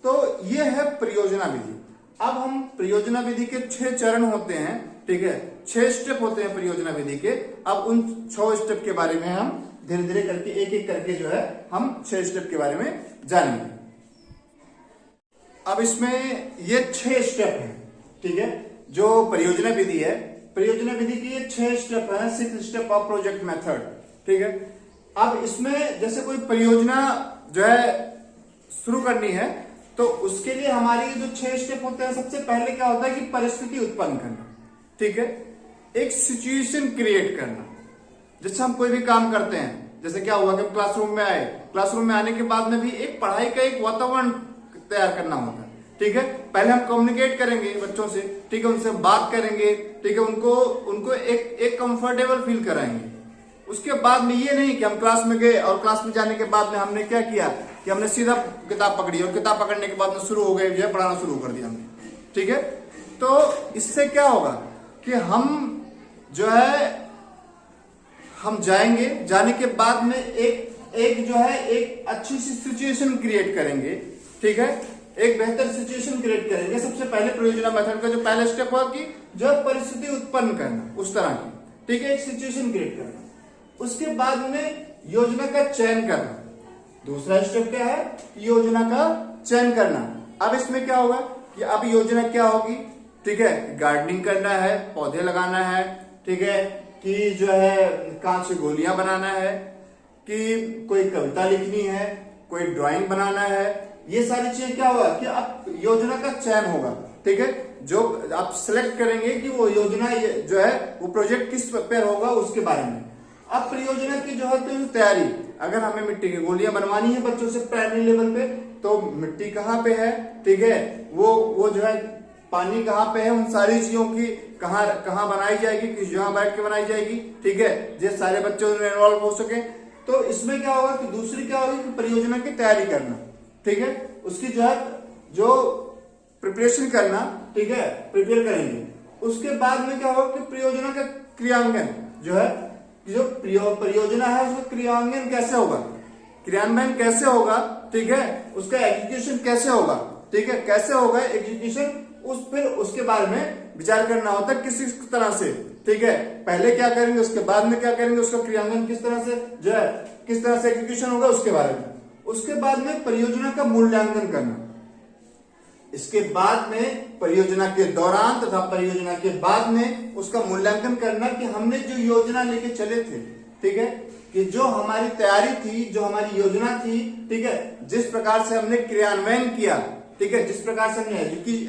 तो ये है परियोजना विधि। अब हम परियोजना विधि के 6 चरण होते हैं, ठीक है, 6 स्टेप होते हैं परियोजना विधि के। अब उन 6 स्टेप के बारे में हम धीरे धीरे करके एक एक करके जो है हम 6 स्टेप के बारे में जानेंगे। अब इसमें ये 6 स्टेप हैं, ठीक है, जो परियोजना विधि है। परियोजना विधि की ये 6 स्टेप है, 6 स्टेप ऑफ प्रोजेक्ट मेथड, ठीक है। अब इसमें जैसे कोई परियोजना जो है शुरू करनी है, तो उसके लिए हमारी जो 6 स्टेप होते हैं, सबसे पहले क्या होता है कि परिस्थिति उत्पन्न करना, ठीक है, एक सिचुएशन क्रिएट करना। जैसे हम कोई भी काम करते हैं, जैसे क्या हुआ कि क्लासरूम में आए, क्लासरूम में आने के बाद में भी एक पढ़ाई का एक वातावरण तैयार करना होता है, ठीक है। पहले हम कम्युनिकेट करेंगे बच्चों से, ठीक है, उनसे बात करेंगे, ठीक है, उनको एक कंफर्टेबल फील कराएंगे। उसके बाद में ये नहीं कि हम क्लास में गए और क्लास में जाने के बाद में हमने क्या किया कि हमने सीधा किताब पकड़ी और किताब पकड़ने के बाद में शुरू हो गए, जो है पढ़ाना शुरू कर दिया हमने, ठीक है। तो इससे क्या होगा कि हम जो है हम जाएंगे, जाने के बाद में एक जो है एक अच्छी सी सिचुएशन क्रिएट करेंगे, ठीक है, एक बेहतर सिचुएशन क्रिएट करेंगे। सबसे पहले परियोजना मेथड का जो पहला स्टेप हुआ कि जो परिस्थिति उत्पन्न करना उस तरह की, ठीक है, एक सिचुएशन क्रिएट करना। उसके बाद में योजना का चयन करना। दूसरा स्टेप क्या है? योजना का चयन करना। अब इसमें क्या होगा कि अब योजना क्या होगी, ठीक है, गार्डनिंग करना है, पौधे लगाना है, ठीक है, कि जो है कांच से गोलियां बनाना है, कि कोई कविता लिखनी है, कोई ड्राइंग बनाना है। ये सारी चीजें क्या होगा कि अब योजना का चयन होगा, ठीक है, जो आप सिलेक्ट करेंगे कि वो योजना जो है वो प्रोजेक्ट किस पे होगा उसके बारे में। अब परियोजना की जो है तो तैयारी, अगर हमें मिट्टी की गोलियां बनवानी है बच्चों से प्राइमरी लेवल पे, तो मिट्टी कहाँ पे है, ठीक है, वो जो है पानी कहाँ पे है, उन सारी चीजों की कहाँ बनाई जाएगी, किस जगह बैठ के बनाई जाएगी, ठीक है, जिस सारे बच्चे उनमें इन्वॉल्व हो सके। तो इसमें क्या होगा कि दूसरी क्या होगी कि परियोजना की तैयारी करना, ठीक है, उसकी जो है जो प्रिपरेशन करना, ठीक है, प्रिपेयर करेंगे। उसके बाद में क्या होगा कि परियोजना का क्रियान्वयन जो है, जो परियोजना है उसका क्रियान्वयन कैसे होगा, क्रियान्वयन कैसे होगा, ठीक है, उसका एग्जीक्यूशन कैसे होगा, ठीक है, कैसे होगा एग्जीक्यूशन, फिर उसके बारे में विचार करना होता है किसी तरह से, ठीक है, पहले क्या करेंगे उसके बाद में क्या करेंगे, उसका क्रियान्वयन किस तरह से जो है किस तरह से एग्जीक्यूशन होगा उसके बारे में। उसके बाद में परियोजना का मूल्यांकन करना। इसके बाद में परियोजना के दौरान तथा परियोजना के बाद में उसका मूल्यांकन करना कि हमने जो योजना लेके चले थे, ठीक है, कि जो हमारी तैयारी थी, जो हमारी योजना थी, ठीक है, जिस प्रकार से हमने क्रियान्वयन किया, ठीक है, जिस प्रकार से हमने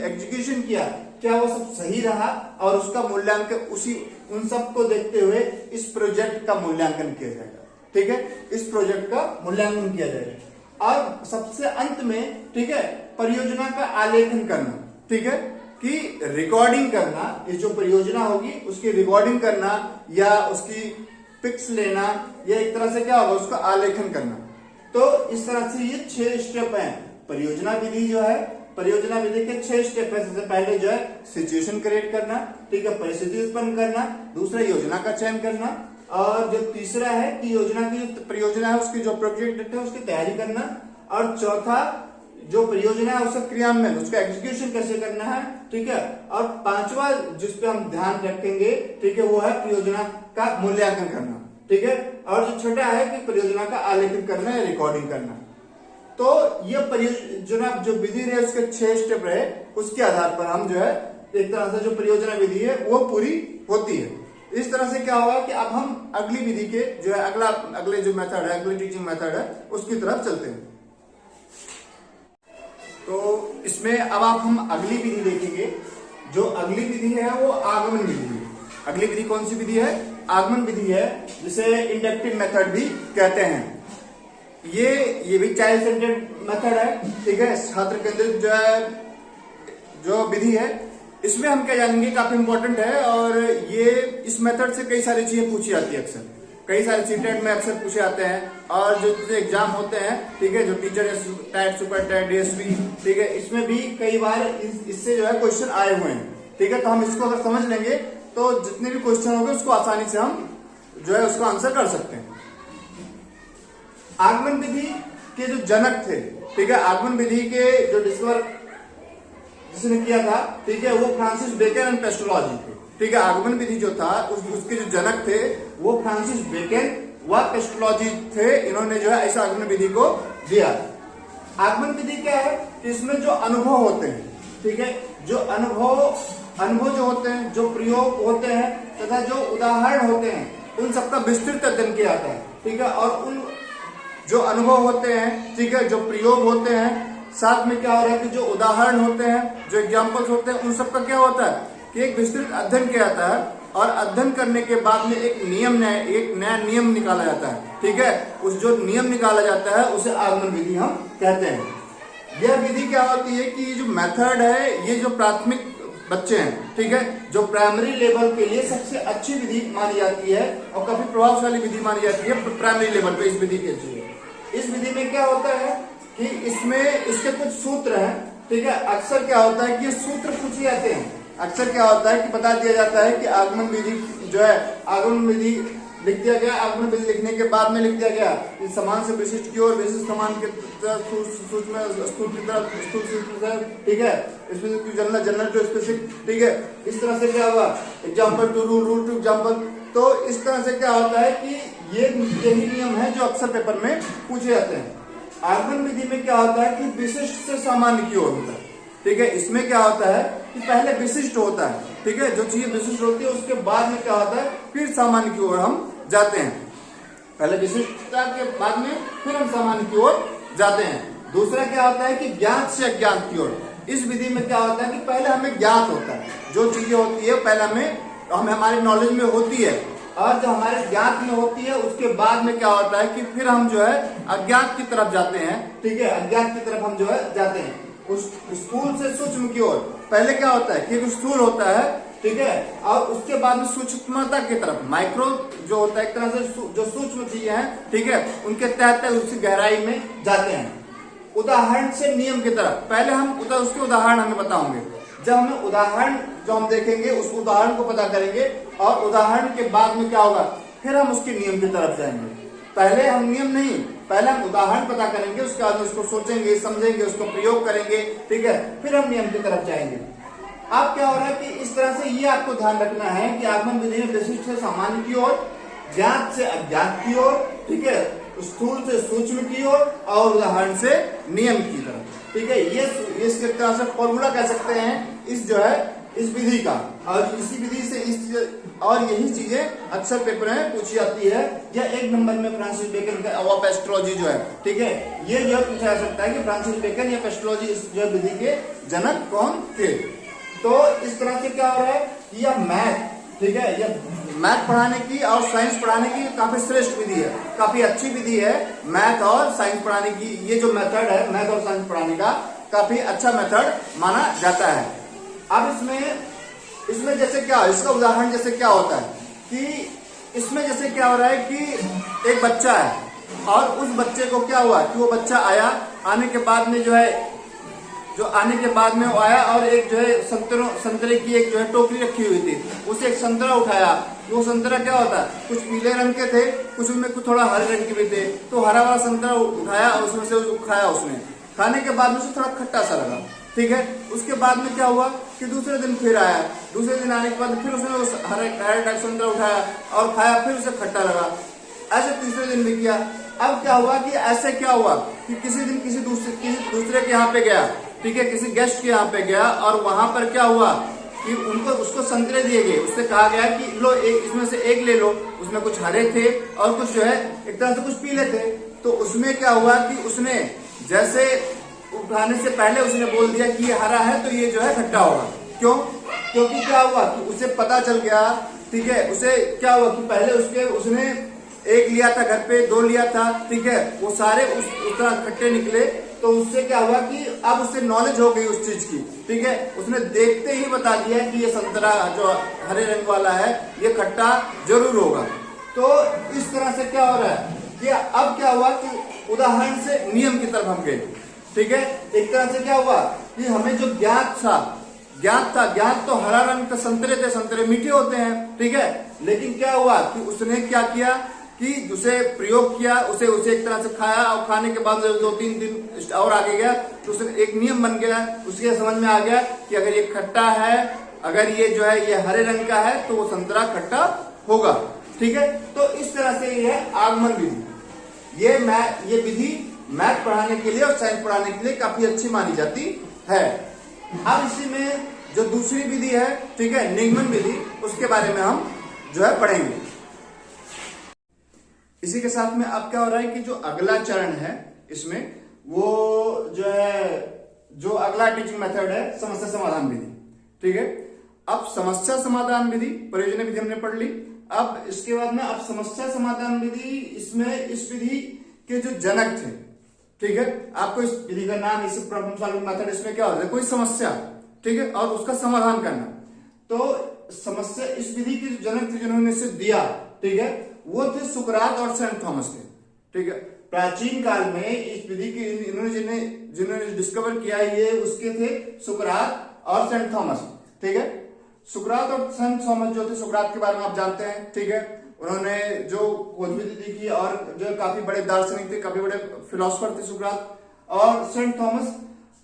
एग्जीक्यूशन किया, क्या वो सब सही रहा, और उसका मूल्यांकन उन सब को देखते हुए इस प्रोजेक्ट का मूल्यांकन किया जाएगा, ठीक है, इस प्रोजेक्ट का मूल्यांकन किया जाएगा। और सबसे अंत में, ठीक है, परियोजना का आलेखन करना, ठीक है, कि रिकॉर्डिंग करना, ये जो परियोजना होगी उसकी रिकॉर्डिंग करना या उसकी पिक्स लेना, या एक तरह से क्या होगा उसका आलेखन करना। तो इस तरह से ये 6 स्टेप हैं। परियोजना विधि जो है परियोजना विधि के 6 स्टेप है। सबसे पहले जो है सिचुएशन क्रिएट करना, ठीक है, परिस्थिति उत्पन्न करना, दूसरा योजना का चयन करना, और जो तीसरा है कि योजना की जो परियोजना है उसकी जो प्रोजेक्ट है उसकी तैयारी करना, और चौथा जो परियोजना है उसका क्रियान्वयन, उसका एग्जीक्यूशन कैसे करना है, ठीक है, और पांचवा जिसपे हम ध्यान रखेंगे, ठीक है, वो है परियोजना का मूल्यांकन करना, ठीक है, और जो छठा है कि परियोजना का आलेखन करना या रिकॉर्डिंग करना। तो ये परियोजना जो विधि रहे उसके 6 स्टेप रहे, उसके आधार पर हम जो है एक तरह से जो परियोजना विधि है वो पूरी होती है। इस तरह से क्या होगा कि अब हम अगली विधि के जो है अगले जो मेथड है, अगली टीचिंग मेथड है उसकी तरफ चलते हैं। तो इसमें अब आप हम अगली विधि देखेंगे। जो अगली विधि है वो आगमन विधि है। अगली विधि कौन सी विधि है? आगमन विधि है, जिसे इंडक्टिव मेथड भी कहते हैं। ये भी चाइल्ड सेंटर्ड मेथड है, ठीक है, छात्र केंद्रित जो है जो विधि है। इसमें हम क्या जानेंगे, काफी इंपॉर्टेंट है, और ये इस मेथड से कई सारी चीजें पूछी जाती है। अक्सर कई सारे सीटेट में अक्सर पूछे जाते हैं, और जो एग्जाम होते हैं, ठीक है, जो teacher TET, super TET, DSP, ठीक है, इसमें भी कई बार इससे जो है क्वेश्चन आए हुए हैं, ठीक है। तो हम इसको अगर समझ लेंगे तो जितने भी क्वेश्चन होंगे उसको आसानी से हम जो है उसका आंसर कर सकते हैं। आगमन विधि के जो जनक थे, ठीक है, आगमन विधि के जो डिस्कवर जिसने किया था, ठीक है, वो फ्रांसिस बेकन एंड पेस्टोलॉजी थे, ठीक है। आगमन विधि जो था उसके जो जनक थे वो फ्रांसिस बेकन व पेस्टोलॉजी थे। इन्होंने जो है ऐसा आगमन विधि को दिया। आगमन विधि क्या है कि इसमें जो अनुभव होते हैं, ठीक है, जो अनुभव जो होते हैं, जो प्रयोग होते हैं तथा जो उदाहरण होते हैं, उन सबका विस्तृत अध्ययन किया जाता है, ठीक है। और उन जो अनुभव होते हैं, ठीक है, जो प्रयोग होते हैं, साथ में क्या हो रहा है कि जो उदाहरण होते हैं, जो एग्जाम्पल्स होते हैं, उन सबका क्या होता है कि एक विस्तृत अध्ययन किया जाता है, और अध्ययन करने के बाद में एक नया नियम निकाला जाता है, ठीक है। उस जो नियम निकाला जाता है उसे आगमन विधि हम कहते हैं। यह विधि क्या होती है कि ये जो मेथड है, ये जो प्राथमिक बच्चे हैं, ठीक है, जो प्राइमरी लेवल के लिए सबसे अच्छी विधि मानी जाती है और काफी प्रभावशाली विधि मानी जाती है प्राइमरी लेवल पे। इस विधि के इस विधि में क्या होता है कि इसमें इसके कुछ सूत्र हैं, ठीक है। अक्सर क्या होता है कि ये सूत्र पूछे जाते हैं। अक्सर क्या होता है कि बता दिया जाता है कि आगमन विधि जो है, आगमन विधि लिख दिया गया, आगमन विधि लिखने के बाद में लिख दिया गया कि समान से विशिष्ट की ओर, विशिष्ट समान के ठीक है, इसमें जनरल टू स्पेसिफिक, ठीक है। इस तरह से क्या हुआ, example to rule, rule to example. तो इस तरह से क्या होता है कि यही नियम है जो अक्सर पेपर में पूछे जाते हैं। आगमन विधि में क्या होता है कि विशिष्ट से सामान्य की ओर होता है, ठीक है। इसमें क्या होता है कि पहले विशिष्ट होता है, ठीक है, जो चीज विशिष्ट होती है उसके बाद में क्या होता है फिर सामान्य की ओर हम जाते हैं। पहले विशिष्टता के बाद में फिर हम सामान्य की ओर जाते हैं। दूसरा क्या होता है कि ज्ञात से अज्ञात की ओर। इस विधि में क्या होता है कि पहले हमें ज्ञात होता है, जो चीजें होती है पहले हमें हमारे नॉलेज में होती है, और जो हमारे ज्ञात में होती है उसके बाद में क्या होता है कि फिर हम जो है अज्ञात की तरफ जाते हैं, ठीक है, अज्ञात की तरफ हम जो है जाते हैं। उस स्थूल से सूक्ष्म की ओर पहले क्या होता है कि एक स्थूल होता है, ठीक है, और उसके बाद में सूक्ष्मता की तरफ, माइक्रो जो होता है एक तरह से जो सूक्ष्म चीजें हैं, ठीक है, उनके तहत उसकी गहराई में जाते हैं। उदाहरण से नियम की तरफ पहले हम उसके उदाहरण हमें बताओगे। जब हमें उदाहरण जो हम देखेंगे उस उदाहरण को पता करेंगे, और उदाहरण के बाद में क्या होगा फिर हम उसके नियम की तरफ जाएंगे। पहले हम नियम नहीं, पहले हम उदाहरण पता करेंगे, उसके बाद उसको सोचेंगे, समझेंगे, उसको प्रयोग करेंगे, ठीक है, फिर हम नियम की तरफ जाएंगे। अब क्या हो रहा है कि इस तरह से ये आपको ध्यान रखना है कि आगमन विधि में विशिष्ट से सामान्य की ओर, ज्ञात से अज्ञात की ओर, ठीक है, स्थूल से सूक्ष्म की ओर, और उदाहरण से नियम की तरफ, ठीक है। ये इस तरह से फॉर्मूला कह सकते हैं इस जो है इस विधि का। और इसी विधि से और यही चीजें अक्सर पेपर में पूछी जाती है। यह 1 नंबर में फ्रांसिस बेकन का पेस्टोलॉजी जो है, ठीक है, ये जो है पूछा जा सकता है कि फ्रांसिस बेकन या पेस्टोलॉजी इस जो विधि के जनक कौन थे। तो इस तरह से क्या हो रहा है कि यह मैथ, ठीक है, यह मैथ पढ़ाने की और साइंस पढ़ाने की काफी श्रेष्ठ विधि है, काफी अच्छी विधि है। मैथ और साइंस पढ़ाने की ये जो मेथड है, मैथ और साइंस पढ़ाने का काफी अच्छा मेथड माना जाता है। अब इसमें जैसे क्या, इसका उदाहरण जैसे क्या होता है कि इसमें जैसे क्या हो रहा है कि एक बच्चा है, और उस बच्चे को क्या हुआ कि वो बच्चा आया, आने के बाद में जो है जो आने के बाद में वो आया और एक जो है संतरे की एक जो है टोकरी रखी हुई थी, उसे एक संतरा उठाया। वो संतरा क्या होता है, कुछ पीले रंग के थे, कुछ उनमें कुछ थोड़ा हरे रंग के भी थे। तो हरा वाला संतरा उठाया और उसमें से खाया। उसने खाने के बाद में उसे थोड़ा खट्टा सा लगा, ठीक है। उसके बाद में क्या हुआ कि दूसरे दिन फिर आया। दूसरे दिन आने के बाद फिर उसने उस हरे टाइप संतरा उठाया और खाया, फिर उसे खट्टा लगा। ऐसे तीसरे दिन भी किया। अब क्या हुआ कि ऐसे क्या हुआ कि किसी दिन किसी दूसरे के यहाँ पे गया, ठीक है, किसी गेस्ट के यहाँ पे गया और वहां पर क्या हुआ कि उसको संतरे दिए गए। उससे कहा गया कि लो एक इसमें से एक ले लो। उसमें कुछ हरे थे और कुछ जो है एक तरह से कुछ पीले थे। तो उसमें क्या हुआ कि उसने जैसे उठाने से पहले उसने बोल दिया कि ये हरा है तो ये जो है खट्टा होगा। क्यों? क्योंकि क्या हुआ कि उसे पता चल गया, ठीक है। उसे क्या हुआ कि पहले उसने एक लिया था घर पे, 2 लिया था, ठीक है, वो सारे उस तरह खट्टे निकले। तो उससे क्या हुआ कि अब उससे नॉलेज हो गई उस चीज की, ठीक है। उसने देखते ही बता दिया कि ये संतरा जो हरे रंग वाला है ये खट्टा जरूर होगा। तो इस तरह से क्या हो रहा है कि अब क्या हुआ कि उदाहरण से नियम की तरफ हम गए, ठीक है। एक तरह से क्या हुआ कि हमें जो ज्ञात तो हरा रंग का संतरे थे, संतरे मीठे होते हैं, ठीक है। लेकिन क्या हुआ कि उसने क्या किया कि उसे प्रयोग किया, उसे एक तरह से खाया और खाने के बाद 2-3 दिन और आगे गया तो उसे एक नियम बन गया। उसके समझ में आ गया कि अगर ये खट्टा है, अगर ये जो है ये हरे रंग का है तो वो संतरा खट्टा होगा, ठीक है। तो इस तरह से ये है आगमन विधि। ये विधि मैथ पढ़ाने के लिए और साइंस पढ़ाने के लिए काफी अच्छी मानी जाती है। अब इसी में जो दूसरी विधि है, ठीक है, निगमन विधि, उसके बारे में हम जो है पढ़ेंगे। इसी के साथ में अब क्या हो रहा है कि जो अगला चरण है इसमें वो जो अगला टीचिंग मेथड है समस्या समाधान विधि, ठीक है। अब समस्या समाधान विधि, प्रयोजन विधि हमने पढ़ ली। अब इसके बाद में अब समस्या समाधान विधि, इसमें इस विधि के जो जनक थे, ठीक है, आपको इस विधि का नाम, इस प्रॉब्लम सॉल्विंग मेथड, इसमें क्या होता है कोई समस्या, ठीक है, और उसका समाधान करना। तो समस्या इस विधि के जनक थे जिन्होंने इसे दिया, ठीक है, वो थे सुकरात और सेंट थॉमस थे, ठीक है। प्राचीन काल में इस विधि की जिन्होंने डिस्कवर किया ये उसके थे सुकरात और सेंट थॉमस, ठीक है। सुकरात और सेंट थॉमस जो थे, सुकरात के बारे में आप जानते हैं, ठीक है। उन्होंने जो खोज विधि की और जो काफी बड़े दार्शनिक थे, काफी बड़े फिलोसफर थे सुकरात और सेंट थॉमस।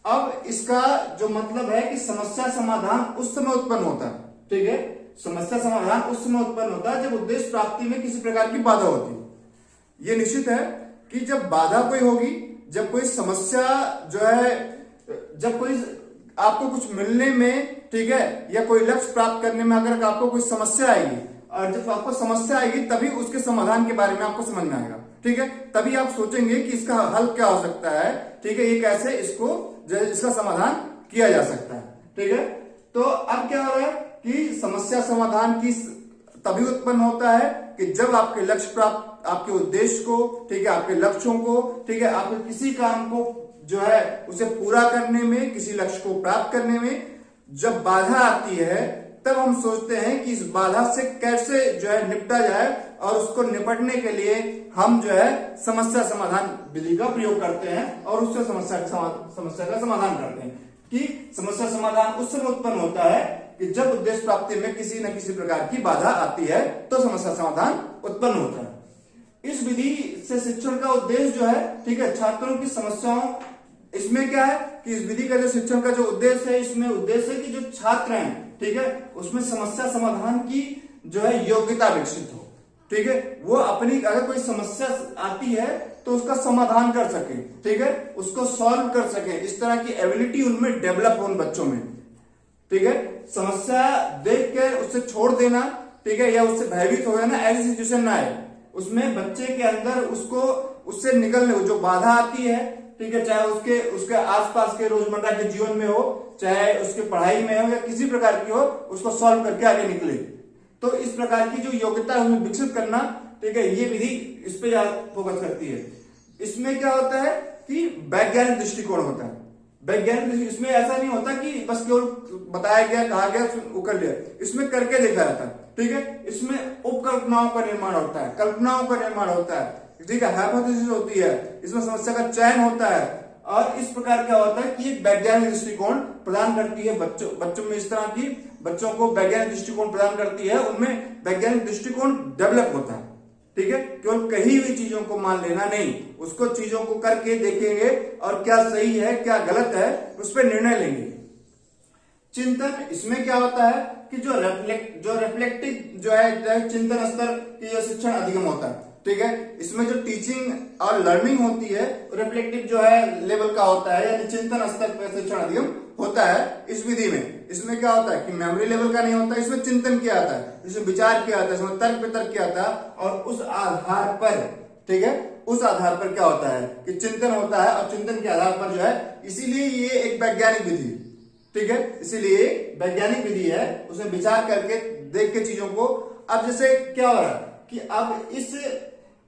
अब इसका जो मतलब है कि समस्या समाधान उस समय उत्पन्न होता है, ठीक है। समस्या समाधान उस समय उत्पन्न होता है जब उद्देश्य प्राप्ति में किसी प्रकार की बाधा होती है। ये निश्चित है कि जब बाधा कोई होगी, जब कोई समस्या जो है, जब कोई आपको कुछ मिलने में, ठीक है, या कोई लक्ष्य प्राप्त करने में अगर आपको कोई समस्या आएगी, और जब आपको समस्या आएगी तभी उसके समाधान के बारे में आपको समझ में आएगा, ठीक है। तभी आप सोचेंगे कि इसका हल क्या हो सकता है, ठीक है, ये कैसे इसका समाधान किया जा सकता है, ठीक है। तो अब क्या हो रहा है कि समस्या समाधान की तभी उत्पन्न होता है कि जब आपके लक्ष्य प्राप्त, आपके उद्देश्य को, ठीक है, आपके लक्ष्यों को, ठीक है, आपके किसी काम को जो है उसे पूरा करने में, किसी लक्ष्य को प्राप्त करने में जब बाधा आती है, तब हम सोचते हैं कि इस बाधा से कैसे जो है निपटा जाए, और उसको निपटने के लिए हम जो है समस्या समाधान विधि का प्रयोग करते हैं और उससे समस्या का समाधान करते हैं। कि समस्या समाधान उस समय उत्पन्न होता है कि जब उद्देश्य प्राप्ति में किसी न किसी प्रकार की बाधा आती है तो समस्या समाधान उत्पन्न होता है। इस विधि से शिक्षण का उद्देश्य जो है, ठीक है, छात्रों की समस्याओं, इसमें क्या है कि इस विधि का जो शिक्षण का जो उद्देश्य है, इसमें उद्देश्य है कि जो छात्र हैं, ठीक है, उसमें समस्या समाधान की जो है योग्यता विकसित हो, ठीक है। वो अपनी अगर कोई समस्या आती है तो उसका समाधान कर सके, ठीक है, उसको सॉल्व कर सके, इस तरह की एबिलिटी उनमें डेवलप हो उन बच्चों में, ठीक है। समस्या देख कर उससे छोड़ देना, ठीक है, या उससे भयभीत हो जाना, ऐसी सिचुएशन ना आए। उसमें बच्चे के अंदर उससे निकलने, जो बाधा आती है, ठीक है, चाहे उसके आसपास के रोजमर्रा के जीवन में हो, चाहे उसके पढ़ाई में हो या किसी प्रकार की हो, उसको सॉल्व करके आगे निकले। तो इस प्रकार की जो योग्यता है उन्हें विकसित करना, ठीक है, ये विधि इस पे फोकस करती है। इसमें क्या होता है कि वैज्ञानिक दृष्टिकोण होता है। वैज्ञानिक, इसमें ऐसा नहीं होता कि बस केवल बताया गया, कहा गया, वो कर लिया, इसमें करके देखा जाता है, ठीक है। इसमें उपकल्पनाओं का निर्माण होता है, कल्पनाओं का निर्माण होता है, ठीक है, हाइपोथेसिस होती है, इसमें समस्या का चयन होता है और इस प्रकार क्या होता है कि एक वैज्ञानिक दृष्टिकोण प्रदान करती है बच्चों में, इस तरह की बच्चों को वैज्ञानिक दृष्टिकोण प्रदान करती है, उनमें वैज्ञानिक दृष्टिकोण डेवलप होता है। ठीक है, केवल कही हुई चीजों को मान लेना नहीं, उसको चीजों को करके देखेंगे और क्या सही है क्या गलत है उस पर निर्णय लेंगे। चिंतन, इसमें क्या होता है कि जो रिफ्लेक्टिव जो है चिंतन स्तर की जो शिक्षण अधिगम होता है। ठीक है, इसमें जो टीचिंग और लर्निंग होती है रिफ्लेक्टिव जो है लेवल का होता है, यानी चिंतन स्तर पर शिक्षण अधिगम होता है इस विधि में। इसमें क्या होता है कि मेमोरी लेवल का नहीं होता, इसमें चिंतन किया जाता है, इसमें विचार किया जाता है, इसमें तर्क वितर्क किया जाता है और उस आधार पर, ठीक है, उस आधार पर क्या होता है कि चिंतन होता है और चिंतन के आधार पर जो है, इसीलिए ये एक वैज्ञानिक विधि, ठीक है, इसीलिए वैज्ञानिक विधि है, उसमें विचार करके देख के चीजों को। अब जैसे क्या हो रहा है कि अब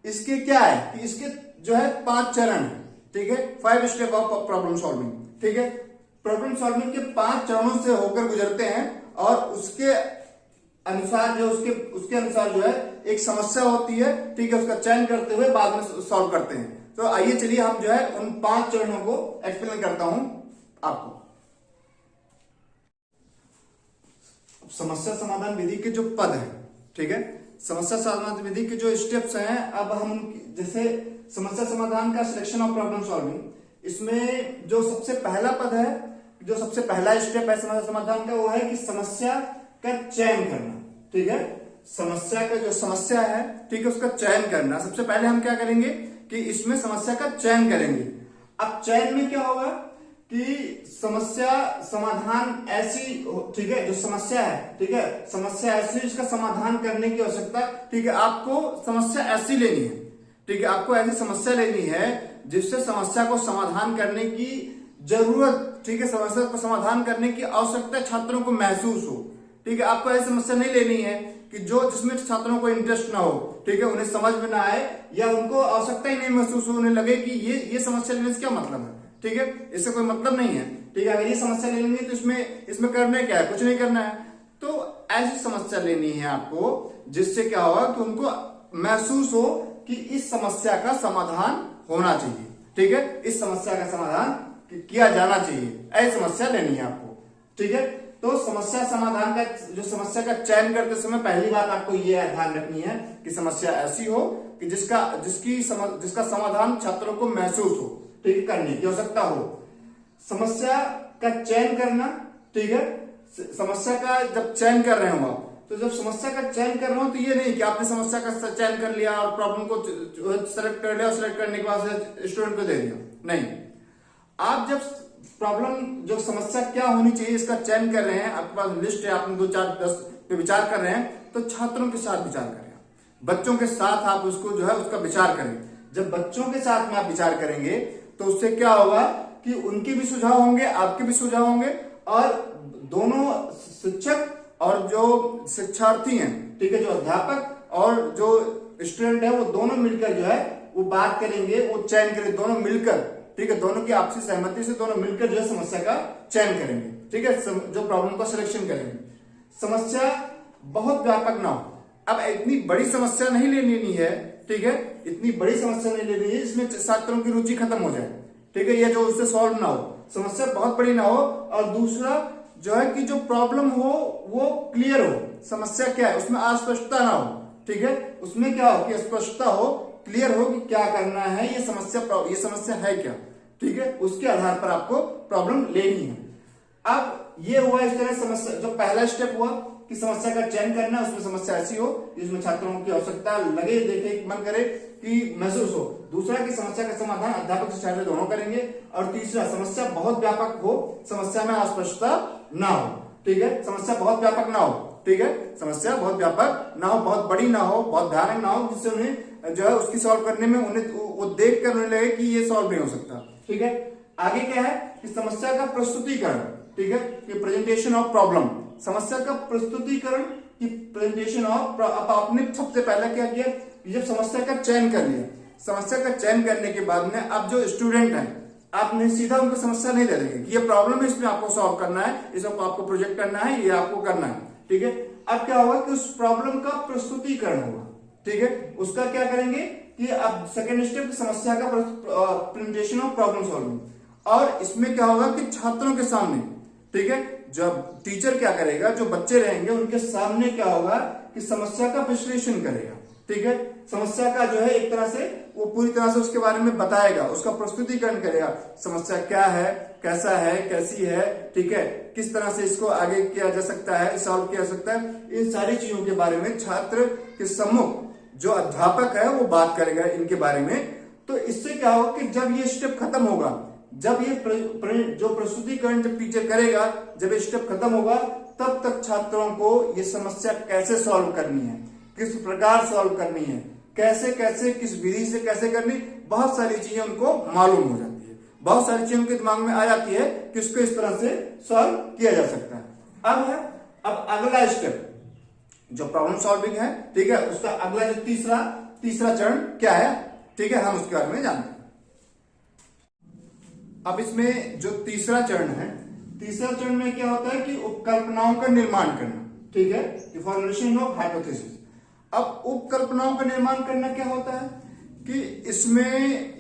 इसके क्या है कि इसके जो है 5 चरण है। ठीक है, 5 स्टेप ऑफ प्रॉब्लम सॉल्विंग। ठीक है, प्रॉब्लम सॉल्विंग के 5 चरणों से होकर गुजरते हैं और उसके अनुसार जो है एक समस्या होती है। ठीक है, उसका चयन करते हुए बाद में सॉल्व करते हैं। तो आइए चलिए हम जो है उन 5 चरणों को एक्सप्लेन करता हूं आपको। समस्या समाधान विधि के जो पद है, ठीक है, समस्या समाधान विधि के जो स्टेप्स हैं, अब हम जैसे समस्या समाधान का सिलेक्शन ऑफ प्रॉब्लम सॉल्विंग, इसमें जो सबसे पहला पद है, जो सबसे पहला स्टेप है समस्या समाधान का, वो है कि समस्या का चयन करना। ठीक है, समस्या का जो समस्या है, ठीक है, उसका चयन करना। सबसे पहले हम क्या करेंगे कि इसमें समस्या का चयन करेंगे। अब चयन में क्या होगा कि समस्या समाधान ऐसी, ठीक है, जो समस्या है, ठीक है, समस्या ऐसी जिसका समाधान करने की आवश्यकता, ठीक है, आपको समस्या ऐसी लेनी है। ठीक है, आपको ऐसी समस्या लेनी है जिससे समस्या को समाधान करने की जरूरत, ठीक है, समस्या को समाधान करने की आवश्यकता छात्रों को महसूस हो। ठीक है, आपको ऐसी समस्या नहीं लेनी है कि जिसमें छात्रों को इंटरेस्ट ना हो, ठीक है, उन्हें समझ में ना आए या उनको आवश्यकता ही नहीं महसूस हो, उन्हें लगे कि ये समस्या लेने से क्या मतलब है। ठीक है, इससे कोई मतलब नहीं है। ठीक है, अगर ये समस्या ले लेंगे तो इसमें करना क्या है, कुछ नहीं करना है। तो ऐसी समस्या लेनी है आपको जिससे क्या होगा कि उनको महसूस हो कि इस समस्या का समाधान होना चाहिए। ठीक है, इस समस्या का समाधान किया जाना चाहिए, ऐसी समस्या लेनी है आपको। ठीक है, तो समस्या समाधान का जो समस्या का चयन करते समय पहली बात आपको ये ध्यान रखनी है कि समस्या ऐसी हो कि जिसका समाधान छात्रों को महसूस हो, ठीक है, करने की आवश्यकता हो। समस्या का चयन करना, ठीक है, समस्या का जब चयन कर रहे हो आप, तो जब समस्या का चयन कर रहे हो तो ये नहीं कि आपने समस्या का चयन कर लिया और प्रॉब्लम को सेलेक्ट कर लिया और सेलेक्ट करने के बाद स्टूडेंट को दे दिया। नहीं, आप जब प्रॉब्लम जो समस्या क्या होनी चाहिए इसका चयन कर रहे हैं, आपके पास लिस्ट है, आपने 2 4 10 पे विचार कर रहे हैं, तो छात्रों के साथ विचार करें, बच्चों के साथ आप उसको जो है उसका विचार करें। जब बच्चों के साथ में आप विचार करेंगे तो उससे क्या होगा कि उनके भी सुझाव होंगे, आपके भी सुझाव होंगे और दोनों शिक्षक और जो शिक्षार्थी हैं, ठीक है, जो अध्यापक और जो स्टूडेंट है, वो दोनों मिलकर जो है वो बात करेंगे, वो चयन करेंगे, दोनों मिलकर, ठीक है, दोनों की आपसी सहमति से दोनों मिलकर जो है समस्या का चयन करेंगे। ठीक है, जो प्रॉब्लम का सिलेक्शन करेंगे। समस्या बहुत व्यापक ना हो। अब इतनी बड़ी समस्या नहीं लेनी है, ठीक है, इतनी बड़ी समस्या नहीं लेनी है जिसमें छात्रों की रुचि खत्म हो जाए। ठीक है, ये जो उससे सॉल्व ना हो, समस्या बहुत बड़ी ना हो। और दूसरा जो है कि जो प्रॉब्लम हो वो क्लियर हो, समस्या क्या है उसमें अस्पष्टता ना हो। ठीक है, उसमें क्या हो कि स्पष्टता हो, क्लियर हो कि क्या करना है, ये समस्या है क्या। ठीक है, उसके आधार पर आपको प्रॉब्लम लेनी है। अब ये हुआ इस तरह समस्या, जो पहला स्टेप हुआ कि समस्या का चयन करना, उसमें समस्या ऐसी हो जिसमें छात्रों की आवश्यकता लगे, देखे, मन करे कि महसूस हो। दूसरा कि समस्या का समाधान अध्यापक से छात्र दोनों करेंगे। और तीसरा, समस्या बहुत व्यापक हो, समस्या में अस्पष्टता ना हो। ठीक है, समस्या बहुत व्यापक ना हो। ठीक है, समस्या बहुत व्यापक ना हो, बहुत बड़ी ना हो, बहुत भयानक ना हो, जिससे उन्हें जो है उसकी सॉल्व करने में वो देख कर उन्हें लगे कि ये सॉल्व नहीं हो सकता। ठीक है, आगे क्या है कि समस्या का प्रस्तुतिकरण। ठीक है, कि प्रेजेंटेशन ऑफ प्रॉब्लम, समस्या का प्रस्तुतिकरण की प्रेजेंटेशन ऑफ। आपने सबसे पहले क्या किया, जब समस्या का चयन कर लिया, समस्या का चयन करने के बाद में अब जो स्टूडेंट है, आपने सीधा उनको समस्या नहीं दे देंगे कि ये प्रॉब्लम है, इसमें आपको सॉल्व करना है, इसको आपको प्रोजेक्ट करना है, ये आपको करना है। ठीक है, अब क्या होगा कि उस प्रॉब्लम का प्रस्तुतिकरण होगा। ठीक है, उसका क्या करेंगे कि अब सेकेंड स्टेप समस्या का प्रेजेंटेशन ऑफ प्रॉब्लम सॉल्विंग। और इसमें क्या होगा कि छात्रों के सामने, ठीक है, जब टीचर क्या करेगा, जो बच्चे रहेंगे उनके सामने क्या होगा कि समस्या का विश्लेषण करेगा, ठीक है, समस्या का जो है एक तरह से वो पूरी तरह से उसके बारे में बताएगा, उसका प्रस्तुतिकरण करेगा, समस्या क्या है, कैसा है, कैसी है, ठीक है, किस तरह से इसको आगे किया जा सकता है, सॉल्व किया जा सकता है, इन सारी चीजों के बारे में छात्र के सम्मुख जो अध्यापक है वो बात करेगा इनके बारे में। तो इससे क्या होगा कि जब ये स्टेप खत्म होगा, जब ये जो प्रस्तुतिकरण जब टीचर करेगा, जब ये स्टेप खत्म होगा, तब तक छात्रों को ये समस्या कैसे सॉल्व करनी है, किस प्रकार सॉल्व करनी है, कैसे कैसे किस विधि से कैसे करनी, बहुत सारी चीजें उनको मालूम हो जाती है, बहुत सारी चीजें उनके दिमाग में आ जाती है कि उसको इस तरह से सॉल्व किया जा सकता है। अब अगला स्टेप जो प्रॉब्लम सॉल्विंग है, ठीक है, उसका अगला जो तीसरा चरण क्या है, ठीक है, हम उसके बारे में जानते हैं। अब इसमें जो तीसरा चरण है, तीसरा चरण में क्या होता है कि उपकल्पनाओं का निर्माण करना, ठीक है, फॉर्मुलेशन ऑफ हाइपोथेसिस। अब उपकल्पनाओं का निर्माण करना क्या होता है कि इसमें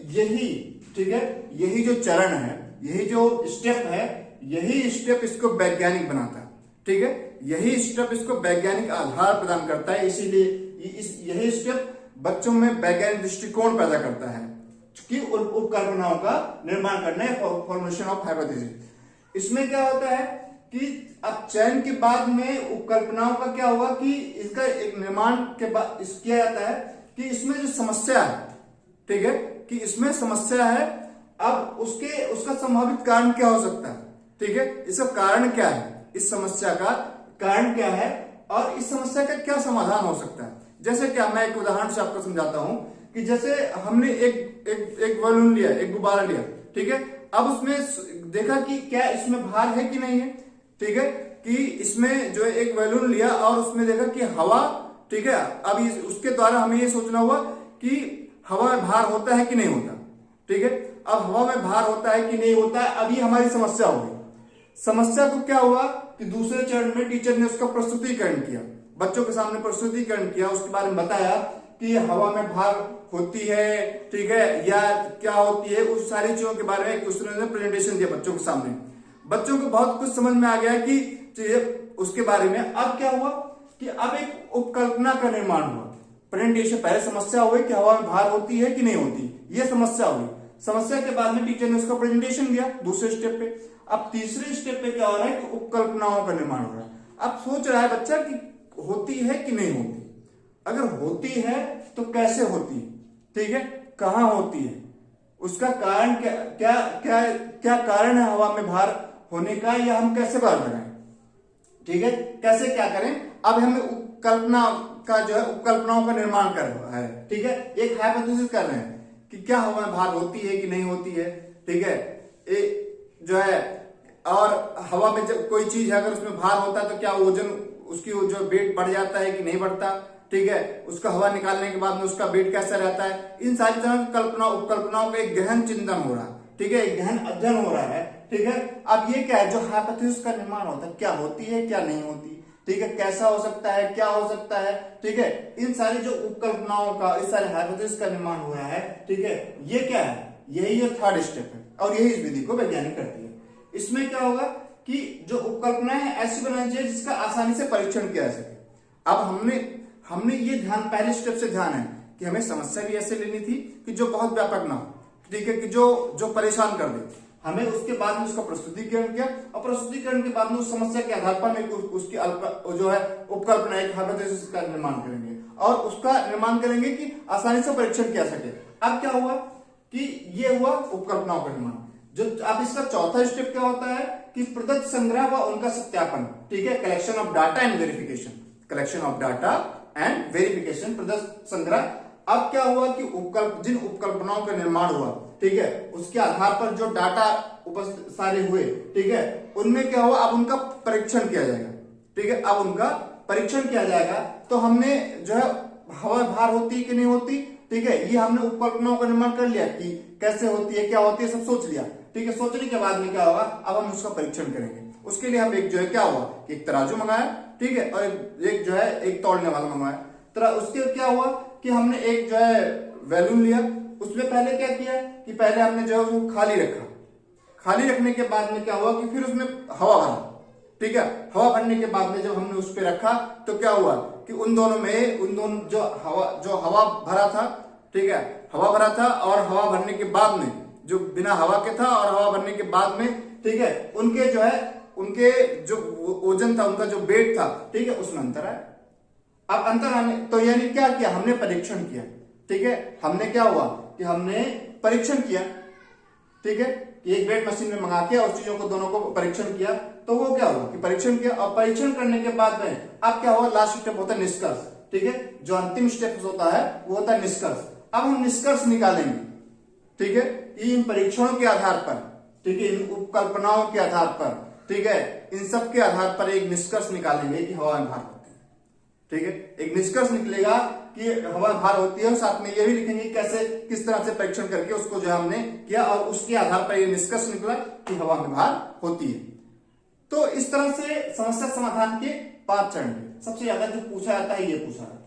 यही, ठीक है, यही जो चरण है, यही जो स्टेप है, यही स्टेप इसको वैज्ञानिक बनाता है, ठीक है, यही स्टेप इसको वैज्ञानिक आधार प्रदान करता है। इसीलिए यही स्टेप बच्चों में वैज्ञानिक दृष्टिकोण पैदा करता है कि उपकल्पनाओं का निर्माण करना है, फॉर्मुलेशन ऑफ हाइपोथेसिस। इसमें क्या होता है कि अब चयन के बाद में उपकल्पनाओं का क्या होगा कि इसका एक निर्माण के बाद किया जाता है कि इसमें जो समस्या है, ठीक है, कि इसमें समस्या है, अब उसका संभावित कारण क्या हो सकता है, ठीक है, इसका कारण क्या है, इस समस्या का कारण क्या है और इस समस्या का क्या समाधान हो सकता है। जैसे क्या, मैं एक उदाहरण से आपको समझाता हूं कि जैसे हमने एक बलून लिया, एक गुब्बारा लिया, ठीक है, अब उसमें देखा कि क्या इसमें भार है कि नहीं है, ठीक है, कि इसमें जो है एक बैलून लिया और उसमें देखा कि हवा, ठीक है, अब उसके द्वारा हमें ये सोचना हुआ कि हवा में भार होता है कि नहीं होता, ठीक है, अब हवा में भार होता है कि नहीं होता है, अभी हमारी समस्या हो गई। समस्या को क्या हुआ कि दूसरे चरण में टीचर ने उसका प्रस्तुतिकरण किया, बच्चों के सामने प्रस्तुतिकरण किया, उसके बारे में बताया कि हवा में भार होती है, ठीक है, या क्या होती है, उस सारी चीजों के बारे में उसने प्रेजेंटेशन दिया बच्चों के सामने। बच्चों को बहुत कुछ समझ में आ गया कि उसके बारे में। अब क्या हुआ कि अब एक उपकल्पना का निर्माण हुआ, प्रेजेंटेशन, पहले समस्या हुई कि हवा में भार होती है कि नहीं होती, यह समस्या हुई, समस्या के बाद में टीचर ने उसका प्रेजेंटेशन दिया दूसरे स्टेप पे। अब तीसरे स्टेप पे क्या हो रहा है कि उपकल्पनाओं का निर्माण हो रहा है। अब सोच रहा है बच्चा कि होती है कि नहीं होती, अगर होती है तो कैसे होती है, ठीक है, कहां होती है, उसका कारण क्या क्या क्या क्या कारण है हवा में भार होने का, या हम कैसे पता लगाएं, ठीक है, कैसे क्या करें। अब हमें उपकल्पना का जो है उपकल्पनाओं का निर्माण कर रहा है, ठीक है, एक हाइपोथेसिस कर रहे हैं कि क्या हवा में भार होती है कि नहीं होती है, ठीक है, जो है, और हवा में जब कोई चीज है अगर उसमें भार होता है तो क्या वजन, उसकी जो वेट बढ़ जाता है कि नहीं बढ़ता, ठीक है, उसका हवा निकालने के बाद में उसका वेट कैसा रहता है, इन सारी तरह की उपकल्पनाओं का एक गहन चिंतन हो रहा है, ठीक है, एक गहन अध्ययन हो रहा है, ठीक है। अब ये क्या है, जो हाइपोथेसिस का निर्माण होता है, क्या होती है क्या नहीं होती, ठीक है, कैसा हो सकता है, क्या हो सकता है, ठीक है, इन सारी जो उपकल्पनाओं का, इस सारे हाइपोथेसिस का निर्माण हुआ है, ठीक है, ये क्या है, यही जो थर्ड स्टेप है और यही इस विधि को वैज्ञानिक करती है। इसमें क्या होगा कि जो उपकल्पनाएं है ऐसी बनानी चाहिए जिसका आसानी से परीक्षण किया जा सके। अब हमने ये ध्यान पहले स्टेप से ध्यान है कि हमें समस्या भी ऐसे लेनी थी कि जो बहुत व्यापक ना हो, ठीक है, कि जो परेशान कर दे। हमें उसके बाद में उसका प्रस्तुतिकरण किया और प्रस्तुतिकरण के बाद में उस समस्या के आधार पर उसकी जो है उपकल्पना, एक हाइपोथेसिस का निर्माण करेंगे और उसका निर्माण करेंगे कि आसानी से परीक्षण किया सके। अब क्या हुआ कि ये हुआ उपकल्पनाओं का निर्माण। जो अब इसका चौथा स्टेप क्या होता है कि प्रदत्त संग्रह व उनका सत्यापन, ठीक है, collection of data and verification, collection of data and verification, प्रदत्त संग्रह। अब क्या हुआ कि जिन उपकल्पनाओं का निर्माण हुआ, ठीक है, उसके आधार पर जो डाटा उपस्थित सारे हुए, ठीक है, उनमें क्या हुआ, अब उनका परीक्षण किया जाएगा, ठीक है, अब उनका परीक्षण किया जाएगा। तो हमने जो है हवा भार होती है कि नहीं होती, ठीक है, ये हमने उपकल्पनाओं का निर्माण कर लिया कि कैसे होती है, क्या होती है, सब सोच लिया, ठीक है। सोचने के बाद में क्या होगा, अब हम उसका परीक्षण करेंगे। उसके लिए हम एक जो है क्या हुआ, एक तराजू मंगाया, ठीक है, और एक जो है एक तौलने वाला मंगवाया। उसके क्या हुआ कि हमने एक जो है बैलून लिया, उसमें पहले क्या किया कि पहले हमने जो है वो खाली रखा, खाली रखने के बाद में क्या हुआ कि फिर उसमें हवा भरा, ठीक है। हवा भरने के बाद में जब हमने उस पर रखा तो क्या हुआ कि उन दोनों जो हवा भरा था, ठीक है, हवा भरा था और हवा भरने के बाद में जो बिना हवा के था और हवा भरने के बाद में, ठीक है, उनके जो वजन था, उनका जो वेट था, ठीक है, उसमें अंतर आया। अब अंतर आने तो यानी क्या किया, हमने परीक्षण किया, ठीक है। हमने क्या हुआ कि हमने परीक्षण किया, ठीक है, कि एक वेट मशीन में मंगा के और चीजों को दोनों को परीक्षण किया। तो वो क्या हुआ कि परीक्षण किया और परीक्षण करने के बाद में अब क्या हुआ, लास्ट स्टेप होता है निष्कर्ष, ठीक है। जो अंतिम स्टेप होता है वो होता है निष्कर्ष। अब हम निष्कर्ष निकालेंगे, ठीक है, इन परीक्षणों के आधार पर, ठीक है, इन उपकल्पनाओं के आधार पर, ठीक है, इन सब के आधार पर एक निष्कर्ष निकालेंगे कि हवा में भार होती है, ठीक है। एक निष्कर्ष निकलेगा कि हवा में भार होती है और साथ में ये भी लिखेंगे कैसे, किस तरह से परीक्षण करके उसको जो हमने किया और उसके आधार पर ये निष्कर्ष निकला कि हवा में भार होती है। तो इस तरह से समस्या समाधान के 5 चरण है। सबसे ज्यादा जो पूछा जाता है ये पूछा जाता है,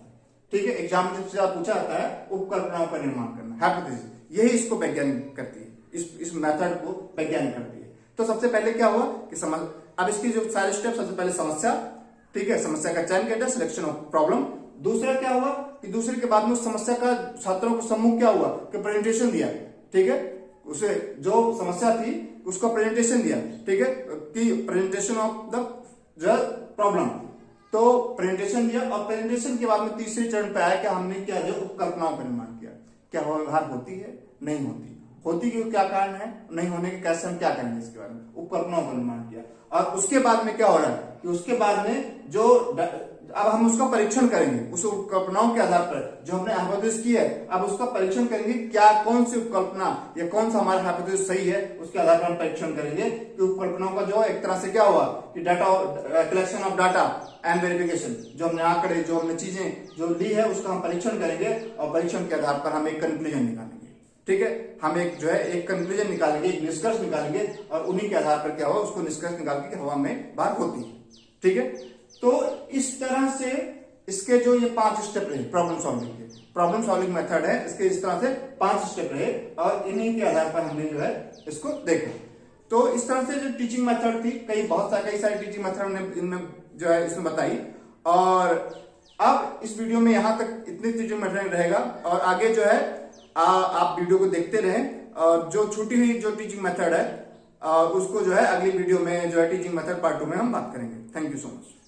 ठीक है, एग्जाम में सबसे ज्यादा पूछा जाता है उपकल्पनाओं का निर्माण करना, हाइपोथेसिस, यही इसको वैज्ञानिक करती है, इस मेथड को वैज्ञानिक करती है। तो सबसे पहले क्या हुआ कि अब इसकी जो सारे स्टेप, सबसे पहले समस्या, ठीक है, समस्या का चयन किया, सिलेक्शन ऑफ प्रॉब्लम। दूसरा क्या हुआ कि दूसरे के बाद में उस समस्या का छात्रों को समूह क्या हुआ कि प्रेजेंटेशन दिया, ठीक है, उसे जो समस्या थी उसका प्रेजेंटेशन दिया, ठीक है, कि प्रेजेंटेशन ऑफ द प्रॉब्लम। तो प्रेजेंटेशन दिया और प्रेजेंटेशन के बाद में तीसरे चरण पे आया कि हमने क्या जो उपकल्पनाओं का निर्माण किया। क्या हवा में भार होती है, नहीं होती क्यों, क्या कारण है, नहीं होने के कैसे, हम क्या करेंगे इसके बारे में, उपकल्पनाओं का निर्माण किया। और उसके बाद में क्या हो रहा है कि उसके बाद में जो अब हम उसका परीक्षण करेंगे, उस उपकल्पनाओं के आधार पर जो हमने हाइपोथेसिस की है, अब उसका परीक्षण करेंगे क्या कौन सी उपकल्पना या कौन सा हमारा हाइपोथेसिस सही है, उसके आधार पर हम परीक्षण करेंगे कि उपकल्पनाओं का जो एक तरह से क्या हुआ कि data collection of data and verification, जो हमने आंकड़े, जो हमने चीजें जो ली है उसका हम परीक्षण करेंगे और परीक्षण के आधार पर हम एक कंक्लूजन निकालेंगे, ठीक है। हम एक जो है एक कंक्लूजन निकालेंगे, एक निष्कर्ष निकालेंगे और उन्हीं के आधार पर क्या हुआ उसको निष्कर्ष निकाल के हवा में भार होती है, ठीक है। तो इस तरह से इसके जो ये 5 स्टेप रहे प्रॉब्लम सॉल्विंग मेथड है, इसके इस तरह से 5 स्टेप रहे और इन्हीं के आधार पर हमने जो है इसको देखा। तो इस तरह से जो टीचिंग मेथड थी, कई सारी टीचिंग मेथड हमने इनमें जो है इसमें बताई। और अब इस वीडियो में यहां तक इतनी टीचिंग मेथड रहेगा और आगे जो है आप वीडियो को देखते रहें और जो छूटी हुई जो टीचिंग मेथड है उसको जो है अगली वीडियो में जो है टीचिंग मेथड पार्ट 2 में हम बात करेंगे। Thank you so much.